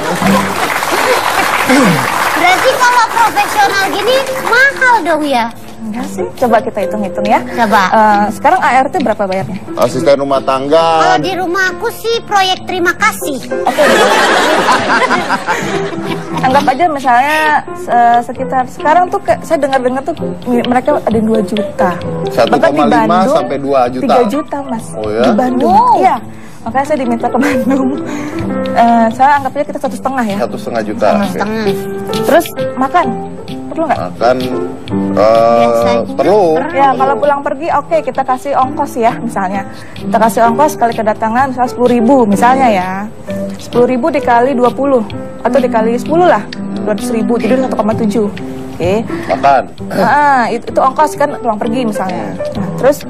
Berarti kalau profesional gini mahal dong ya? Enggak sih, coba kita hitung-hitung ya. Coba. Sekarang ART berapa bayarnya? Asisten rumah tangga. Kalau di rumah aku sih proyek terima kasih. Anggap aja misalnya sekitar sekarang tuh saya dengar-dengar tuh mereka ada 2 juta. 1,5 Bahkan di Bandung, sampai 2 juta. 3 juta, Mas. Oh ya? Di Bandung. Iya. Makanya saya diminta ke Bandung. Saya anggap aja kita 1,5 ya. 1,5 juta. Oke. Terus makan perlu nggak? Makan perlu. Ya, kalau pulang pergi oke, kita kasih ongkos ya misalnya. Kita kasih ongkos kali kedatangan misalnya 10.000 misalnya ya. 10.000 dikali 20 atau dikali 10 lah. 200.000 jadi 1,7. Oke. Makan. Nah, itu ongkos kan pulang pergi misalnya. Nah, terus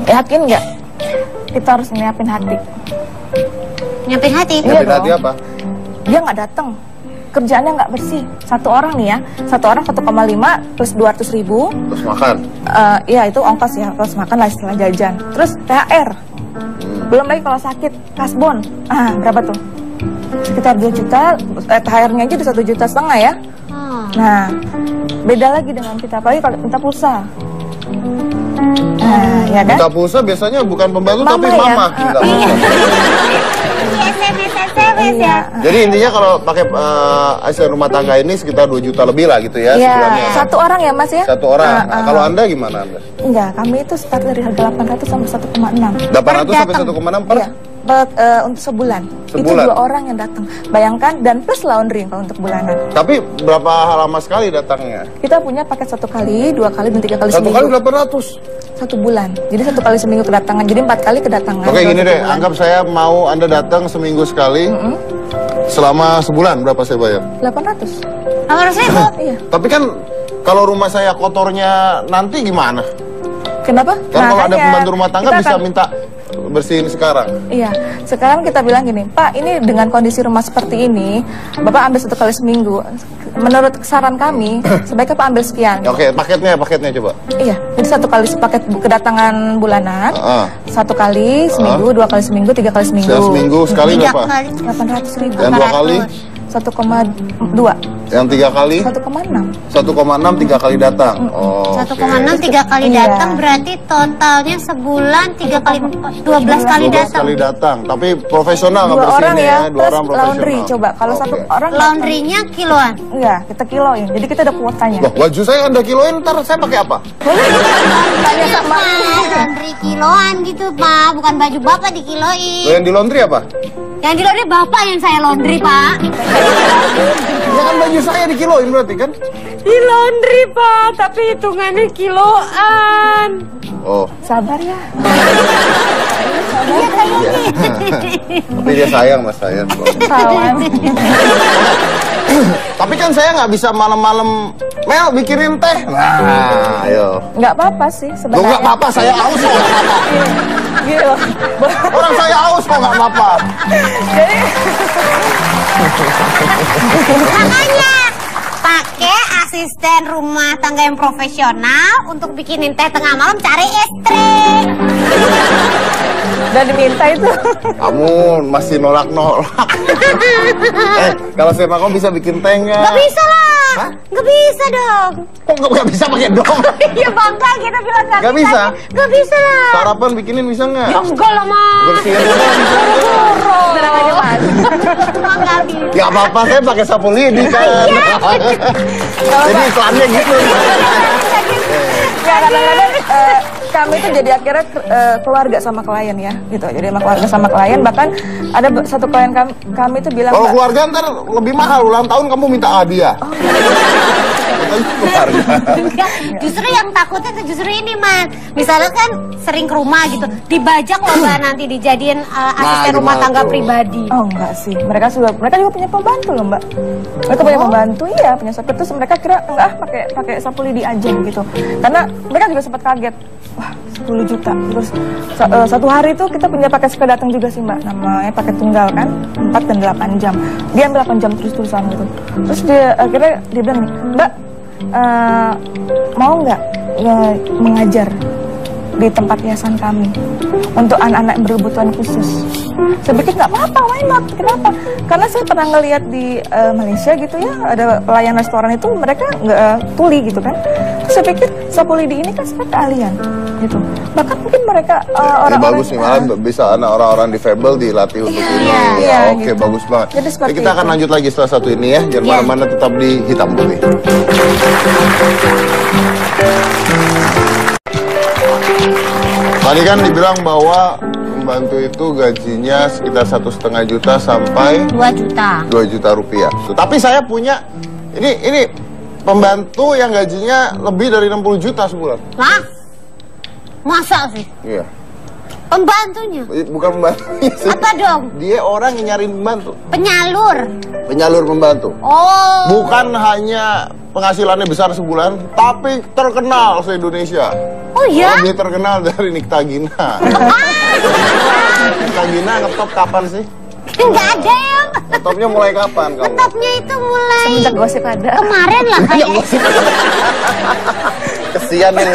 yakin nggak kita harus nyiapin hati? Nyiapin hati. Iya Nyiapin hati dong. apa? Dia nggak datang, kerjaannya nggak bersih. Satu orang nih ya, satu orang 1,5 plus 200.000. Terus makan. Iya itu ongkos ya, terus makan lah istilah jajan. Terus THR, belum lagi kalau sakit, kasbon. Berapa tuh? Sekitar 2 juta, THR-nya aja udah 1,5 juta ya. Nah, beda lagi dengan kita, apalagi kalau minta pulsa. Ya kan? Minta pulsa biasanya bukan pembantu Mama tapi ya? mama. Minta pulsa. SMS ya. Jadi intinya kalau pakai asisten rumah tangga ini sekitar 2 juta lebih lah gitu ya Iya, sebulannya. satu orang ya Mas ya? Satu orang. Nah, kalau Anda gimana Anda? Enggak, kami itu start dari harga 800 sampai 1,6. 800 sampai 1,6 per? Iya, untuk sebulan. Itu Sebulan? 2 orang yang datang. Bayangkan, dan plus laundry kalau untuk bulanan. Tapi berapa lama sekali datangnya? Kita punya paket 1 kali, 2 kali, dan 3 kali Satu seminggu. kali 800. 1 bulan. Jadi 1 kali seminggu kedatangan. Jadi 4 kali kedatangan. Oke dalam gini 1 deh, bulan. anggap saya mau Anda datang seminggu sekali. Selama sebulan berapa saya bayar? 800. 800.000. Iya. Tapi kan kalau rumah saya kotornya nanti gimana? Kenapa? Kan kalau ada Makanya pembantu rumah tangga kita bisa akan- minta bersihin sekarang. Iya, sekarang kita bilang gini, Pak, ini dengan kondisi rumah seperti ini, Bapak ambil 1 kali seminggu. Menurut saran kami, sebaiknya Pak ambil sekian. Oke, paketnya coba. Iya, jadi 1 kali paket kedatangan bulanan, 1 kali seminggu, 2 kali seminggu, 3 kali seminggu. Seminggu sekali 3 berapa? kali. 800.000. Yang 2 kali? 1,2. Yang 3 kali? 1,6. 1,6 3 kali datang. Oh, 1,6 3 kali Iya. datang berarti totalnya sebulan 3 kali 12 kali 12 datang. kali datang. Tapi profesional 2 nggak orang bersihin ya, 2 plus orang profesional. laundry. Coba, kalau Oke. 1 orang Laundrynya kiloan. enggak, kita kiloin. Jadi kita ada kuotanya. Loh, baju saya Anda kiloin, ntar saya pakai apa? Tanya sama Laundry kiloan gitu, Pak. Bukan baju Bapak Loh, dikiloin. yang di laundry apa? Yang di laundry Bapak yang saya laundry, Pak. Ya kan baju saya dikiloin berarti kan? Di laundry, Pak, tapi hitungannya kiloan. Oh, sabar ya. Iya kayaknya. tapi dia sayang mas saya. Kawan. Tapi kan saya nggak bisa malam-malam Mel bikinin teh. Nah, ayo. Nggak apa-apa sih Loh sebenarnya. nggak apa-apa, saya aus kok nggak apa-apa. Gitu loh. Orang saya aus kok nggak apa-apa. Jadi Makanya pakai asisten rumah tangga yang profesional untuk bikinin teh tengah malam, cari istri. udah diminta itu. Kamu masih nolak-nolak. Kalau saya mau bisa bikin teh nggak? Gak bisa lah. Hah? Gak bisa dong. Kok nggak bisa pakai dong? Ya bangga kita bilang gak, Nggak bisa? Gak bisa lah. Sarapan bikinin bisa nggak? Ya enggak lah, Mas. Bersihin rumah bisa nggak? Tenang aja Mas. Emang gak bisa. Ya apa-apa, saya pakai sapu lidi kan. Jadi iklannya gitu. Ya kadang-kadang kami itu jadi akhirnya keluarga sama klien ya, gitu. Jadi emang keluarga sama klien. Bahkan ada satu klien kami itu bilang, Kalau "Mbak, keluarga ntar lebih mahal, ulang tahun kamu minta hadiah. katanya keluarga. Enggak, justru yang takutnya tuh justru ini, Man. Misalnya kan sering ke rumah gitu, dibajak loh Mbak nanti dijadiin asisten rumah tangga pribadi. Oh enggak sih, mereka juga punya pembantu loh Mbak. Mereka punya pembantu, iya punya sopir. Terus mereka kira enggak pakai sapu lidi aja gitu. Karena mereka juga sempat kaget. Wah 10 juta. Terus satu hari itu kita punya paket sekali datang juga sih Mbak. Namanya paket tunggal kan, 4 dan 8 jam. Dia ambil 8 jam terus-terusan gitu. Terus akhirnya dia bilang nih, Mbak mau nggak mengajar di tempat yayasan kami untuk anak-anak berkebutuhan khusus. Saya pikir nggak apa-apa, why not? Kenapa? Karena saya pernah ngelihat di Malaysia gitu ya, ada pelayan restoran itu mereka nggak tuli gitu kan. Terus saya pikir sapu lidi ini kan sebenarnya keahlian gitu. Bahkan mungkin mereka orang-orang bagus nih, malah bisa anak orang-orang difabel dilatih untuk ini. Iya, Oke, gitu. bagus banget. Jadi seperti Kita akan itu. lanjut lagi setelah satu ini ya. Jangan mana-mana, tetap di Hitam Putih. Tadi kan dibilang bahwa pembantu itu gajinya sekitar 1,5 juta sampai 2 juta. 2 juta rupiah. Tapi saya punya ini pembantu yang gajinya lebih dari 60 juta sebulan. Lah? Masa sih? Iya. Pembantunya? Bukan pembantu. Apa dong? Dia orang yang nyariin pembantu. Penyalur? Penyalur pembantu. Oh. Bukan hanya penghasilannya besar sebulan, tapi terkenal se-Indonesia. Oh iya? Lebih terkenal dari Nikta Gina. Nikta Gina ngetop kapan sih? Nggak ada ya. Ngetopnya mulai kapan kamu? Ngetopnya itu mulai semenjak gosip ada. kemarin lah kayak. Kesian nih,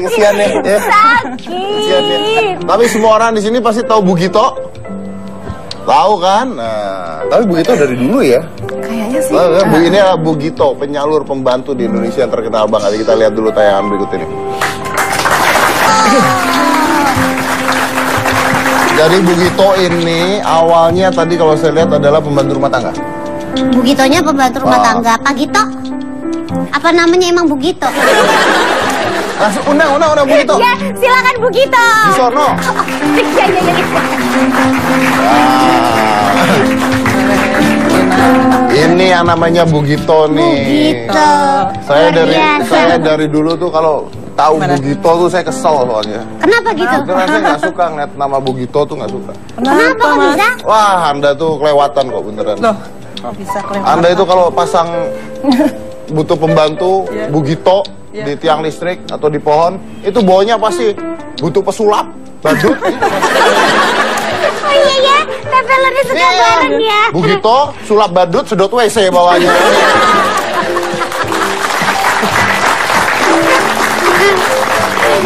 kesian nih. Ya. Kesian nih. Sakit. Tapi semua orang di sini pasti tahu Bugito. Tahu kan? Nah, tapi Bugito dari dulu ya. Kayaknya sih. Bu ini adalah Bugito, penyalur pembantu di Indonesia yang terkenal banget. Kita lihat dulu tayangan berikut ini. Jadi Bugito ini awalnya tadi kalau saya lihat adalah pembantu rumah tangga. Bugitonya pembantu rumah tangga. Pak Gito? Apa namanya emang Bugito? Langsung undang Bugito. Ya, silakan Bugito. Di sono. Iya. Ini yang namanya Bugito nih. Bugito. Saya dari dulu tuh kalau tahu Bugito tuh saya kesel soalnya. Kenapa gitu? Karena saya nggak suka ngeliat nama Bugito tuh nggak suka. Kenapa kok bisa? Wah, Anda tuh kelewatan kok beneran. Loh, kok bisa kelewatan? Anda itu kalau pasang butuh pembantu Bugito di tiang listrik atau di pohon, itu bawahnya pasti butuh pesulap, badut. Oh iya ya, tempelannya suka bareng ya. Bugito, sulap badut, sedot WC bawahnya.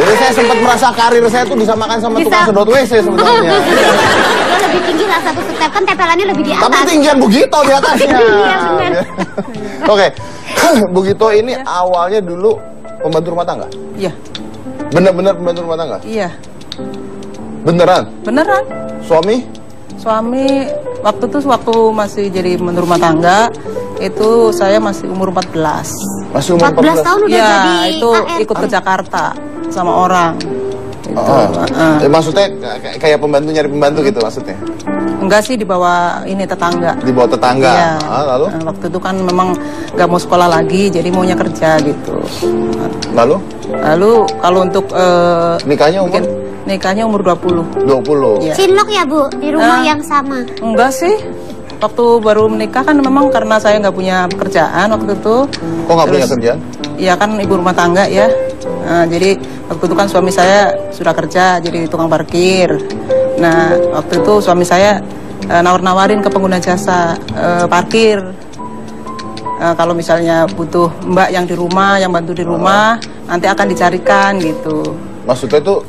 Jadi saya sempat merasa karir saya tuh disamakan sama tukang sedot WC sebenarnya. Lo lebih tinggi lah satu step, kan tempelannya lebih di atas. Tapi tinggian Bugito di atasnya. Iya, bener. Oke, Bugito ini awalnya dulu pembantu rumah tangga. Iya. Bener-bener pembantu rumah tangga. Iya. Beneran. Beneran. Suami Waktu masih jadi pembantu rumah tangga, itu saya masih umur 14. masih umur 14 tahun udah Iya, jadi itu AR. ikut ke Jakarta sama orang. Itu. Maksudnya kayak pembantu nyari pembantu gitu maksudnya? Enggak sih, di bawah ini tetangga. Di bawah tetangga. Iya. Lalu? Waktu itu kan memang nggak mau sekolah lagi, jadi maunya kerja gitu. Lalu Kalau untuk nikahnya umur? nikahnya umur 20. 20. Iya. Cinlok ya Bu, di rumah yang sama. Enggak sih. Waktu baru menikah kan memang karena saya nggak punya pekerjaan waktu itu. Kok nggak punya kerjaan? Iya kan ibu rumah tangga ya. Jadi waktu itu kan suami saya sudah kerja jadi tukang parkir. Nah waktu itu suami saya nawar-nawarin ke pengguna jasa parkir. Kalau misalnya butuh mbak yang di rumah, yang bantu di rumah, nanti akan dicarikan gitu. Maksudnya itu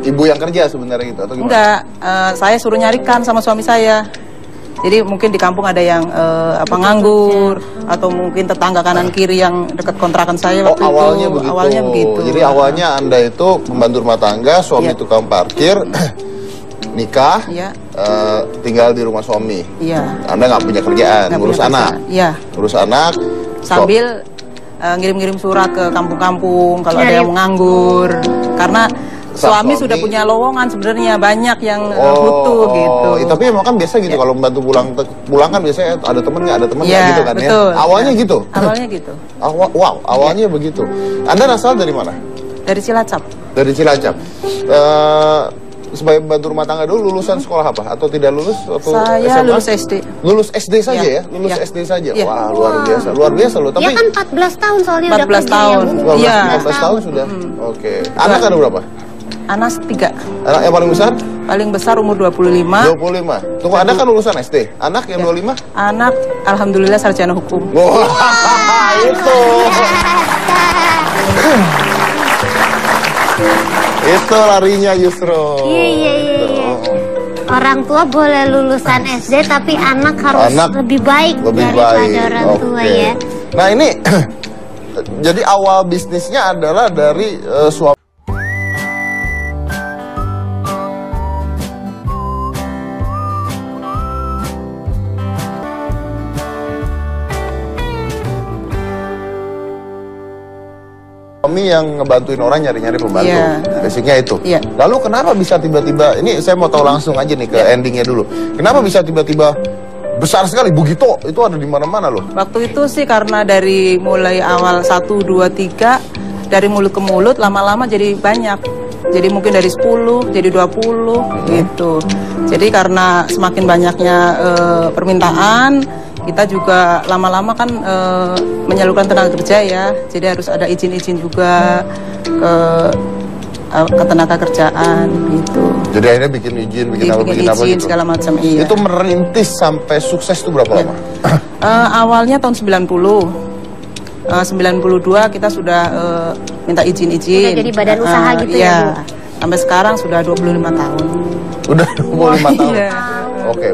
ibu yang kerja sebenarnya gitu atau gimana? Enggak, saya suruh nyarikan sama suami saya. Jadi mungkin di kampung ada yang nganggur atau mungkin tetangga kanan kiri yang dekat kontrakan saya waktu awalnya itu. begitu. Awalnya begitu. Jadi awalnya Anda itu pembantu rumah tangga, suami Iya. tukang parkir, nikah, Iya. tinggal di rumah suami. Iya. Anda nggak punya kerjaan, Nggak ngurus punya anak. kerjaan. Iya. Ngurus anak. Sambil ngirim-ngirim surat ke kampung-kampung kalau ada yang menganggur. Karena suami sudah punya lowongan sebenarnya banyak yang butuh gitu. Tapi emang kan biasa gitu kalau membantu pulang kan biasanya ada temen nggak gitu kan betul, ya. Awalnya gitu. Awalnya gitu. Wow, awalnya begitu. Anda asal dari mana? Dari Cilacap. Dari Cilacap. Sebagai pembantu rumah tangga dulu lulusan sekolah apa? Atau tidak lulus? Atau saya SMA? lulus SD. Lulus SD saja ya? Lulus SD saja? Wah, luar biasa loh. Tapi kan 14 tahun soalnya 14 udah kerja tahun. ya, 15 tahun sudah. Oke. Anak ada berapa? Anak 3. Anak yang paling besar? Paling besar umur 25. 25. Tunggu, Anda kan lulusan SD. Anak yang 25? Anak alhamdulillah sarjana hukum. Wah, itu. Itu larinya justru. Iya. Orang tua boleh lulusan SD tapi anak harus lebih baik daripada orang tua ya. Nah ini jadi awal bisnisnya adalah dari suami. Yang ngebantuin orang nyari-nyari pembantu, basicnya itu. Lalu kenapa bisa tiba-tiba, ini saya mau tahu langsung aja nih ke endingnya dulu. Kenapa bisa tiba-tiba besar sekali, Bugito itu ada di mana-mana loh? Waktu itu sih karena dari mulai awal 1, 2, 3, dari mulut ke mulut, lama-lama jadi banyak. Jadi mungkin dari 10 jadi 20 gitu. Jadi karena semakin banyaknya permintaan, kita juga lama-lama kan menyalurkan tenaga kerja ya, jadi harus ada izin-izin juga ke tenaga kerjaan gitu. Jadi akhirnya bikin izin apa gitu. Segala macam. Iya. Itu merintis sampai sukses itu berapa lama? Awalnya tahun 90. 92 kita sudah minta izin-izin. Udah jadi badan usaha gitu ya, Bu? Sampai sekarang sudah 25 tahun. Udah 25 tahun. Oke.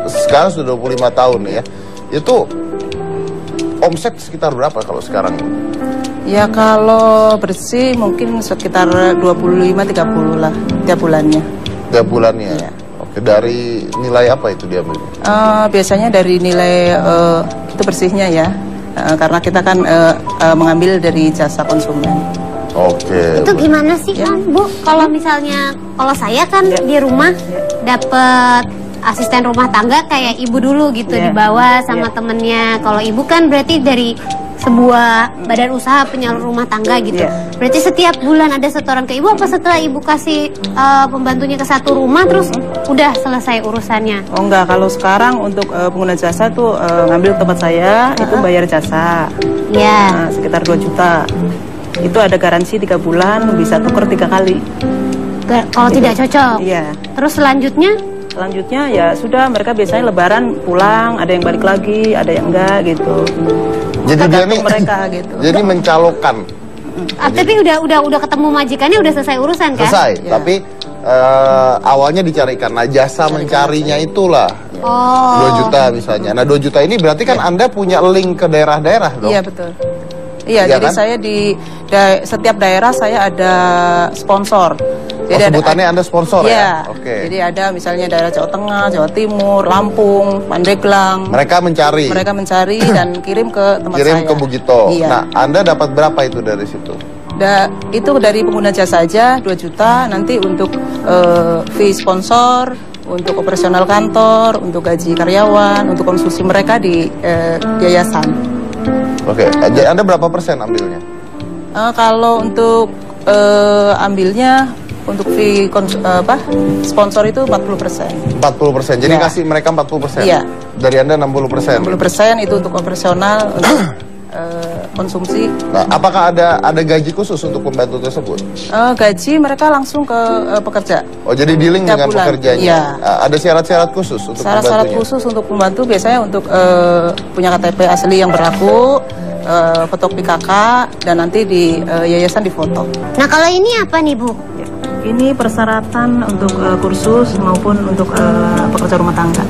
Sekarang sudah 25 tahun ya. Itu omset sekitar berapa kalau sekarang? Ya kalau bersih mungkin sekitar 25-30 lah tiap bulannya. Tiap bulannya? Ya. Oke, dari nilai apa itu diambil? Biasanya dari nilai itu bersihnya ya. Karena kita kan mengambil dari jasa konsumen. Oke. Itu gimana sih kan, Bu? Kalau misalnya, kalau saya kan di rumah dapet asisten rumah tangga kayak ibu dulu gitu, dibawa sama temennya. Kalau ibu kan berarti dari sebuah badan usaha penyalur rumah tangga gitu. Berarti setiap bulan ada setoran ke ibu, apa setelah ibu kasih pembantunya ke satu rumah terus udah selesai urusannya? Oh enggak, kalau sekarang untuk pengguna jasa tuh ngambil tempat saya itu bayar jasa. Iya. Sekitar 2 juta. Itu ada garansi 3 bulan, bisa tuker 3 kali. Kalau tidak cocok. Iya. Terus selanjutnya ya sudah, mereka biasanya lebaran pulang, ada yang balik lagi, ada yang enggak gitu. Jadi dia nih mereka gitu. Jadi mencalonkan. Tapi udah ketemu majikannya, udah selesai urusan kan? Selesai, tapi awalnya dicarikan. Nah, jasa mencarinya itulah 2 juta misalnya. Nah, 2 juta ini berarti kan Anda punya link ke daerah-daerah dong? Iya, betul. Iya, jadi kan? Saya di setiap daerah saya ada sponsor. Jadi sebutannya Anda sponsor ya? Oke. Jadi ada misalnya daerah Jawa Tengah, Jawa Timur, Lampung, Pandeglang. Mereka mencari dan kirim ke tempat saya. Kirim ke Bugito. Iya. Nah, Anda dapat berapa itu dari situ? Itu dari pengguna jasa saja 2 juta. Nanti untuk fee sponsor, untuk operasional kantor, untuk gaji karyawan, untuk konsumsi mereka di yayasan. Oke. Jadi Anda berapa persen ambilnya? Kalau untuk ambilnya untuk fee sponsor itu 40%. 40%. Jadi kasih mereka 40%. Iya. Dari Anda 60%. 60% itu untuk operasional, untuk konsumsi. Nah, apakah ada gaji khusus untuk pembantu tersebut? Gaji mereka langsung ke pekerja. Oh, jadi dealing dengan pekerjanya. Iya. Ada syarat-syarat khusus untuk syarat-syarat khusus untuk pembantu biasanya untuk punya KTP asli yang berlaku, foto PKK, dan nanti di yayasan difoto. Nah, kalau ini apa nih, Bu? Ini persyaratan untuk kursus maupun untuk pekerja rumah tangga.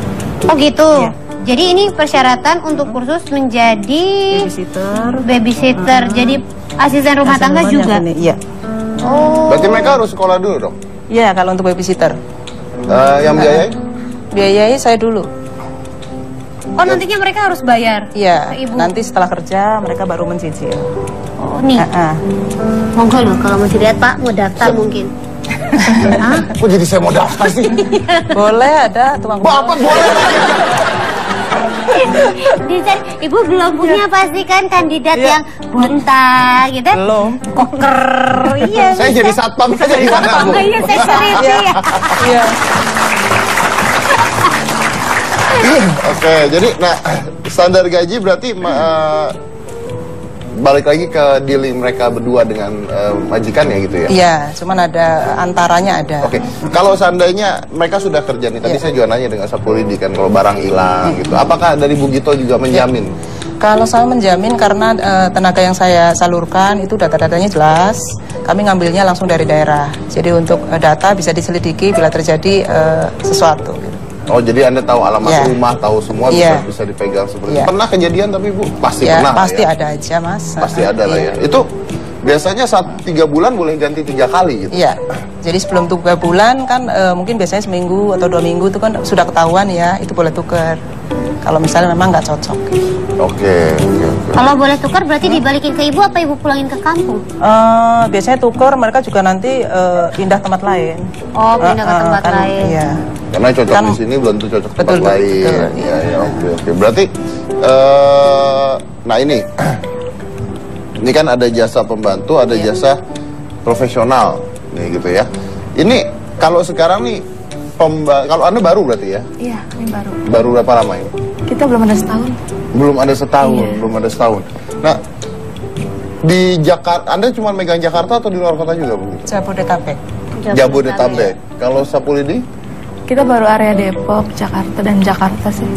Oh gitu. Ya. Jadi ini persyaratan untuk kursus menjadi babysitter. Jadi asisten rumah tangga juga. Iya. Oh. Berarti mereka harus sekolah dulu dong? Iya, kalau untuk babysitter. Yang biayai? Biayai saya dulu. Oh, nantinya mereka harus bayar? Iya. Nanti setelah kerja mereka baru mencicil. Oh, nih. Monggo loh, kalau mau dilihat Pak, mau daftar mungkin. Kok jadi saya mau daftar sih? Boleh, ada tukang Bapak boleh. Desain, Ibu belum punya pasti kan kandidat yang bunta gitu. Belum. Koker. Iya. Saya jadi satpam saja di mana, Bu? Iya, saya serius ya. Iya. Oke, jadi nah standar gaji berarti balik lagi ke dealing mereka berdua dengan majikan ya gitu ya? Iya, cuman ada antaranya ada. Oke, kalau seandainya mereka sudah kerja nih, tadi saya juga nanya dengan Sapu Lidi kan kalau barang hilang gitu, apakah dari Bu Gito juga menjamin? Kalau saya menjamin karena tenaga yang saya salurkan itu data-datanya jelas, kami ngambilnya langsung dari daerah. Jadi untuk data bisa diselidiki bila terjadi sesuatu. Oh, jadi Anda tahu alamat rumah, tahu semua, bisa dipegang seperti itu. Pernah kejadian tapi Bu? Pasti pernah. Pasti ya? ada aja, Mas. Pasti ada lah ya. Itu biasanya 3 bulan boleh ganti 3 kali gitu. Iya. Jadi sebelum 3 bulan kan mungkin biasanya seminggu atau 2 minggu itu kan sudah ketahuan ya, itu boleh tukar. Kalau misalnya memang nggak cocok. Oke. Kalau boleh tukar berarti dibalikin ke Ibu apa Ibu pulangin ke kampung? Biasanya tukar, mereka juga nanti pindah tempat lain. Oh, pindah ke tempat lain. Iya. Karena cocok di sini belum tentu cocok tempat lain. Betul. Iya, ya, oke. Berarti nah ini kan ada jasa pembantu, ada jasa profesional nih gitu ya. Ini kalau sekarang nih kalau Anda baru berarti ya? Iya, ini baru. Baru berapa lama ini? Kita belum ada setahun. Belum ada setahun, belum ada setahun. Nah, di Jakarta, Anda cuma megang Jakarta atau di luar kota juga begitu? Jabodetabek. Jabodetabek. Kalau Sapu Lidi? Kita baru area Depok, Jakarta, dan Jakarta sih.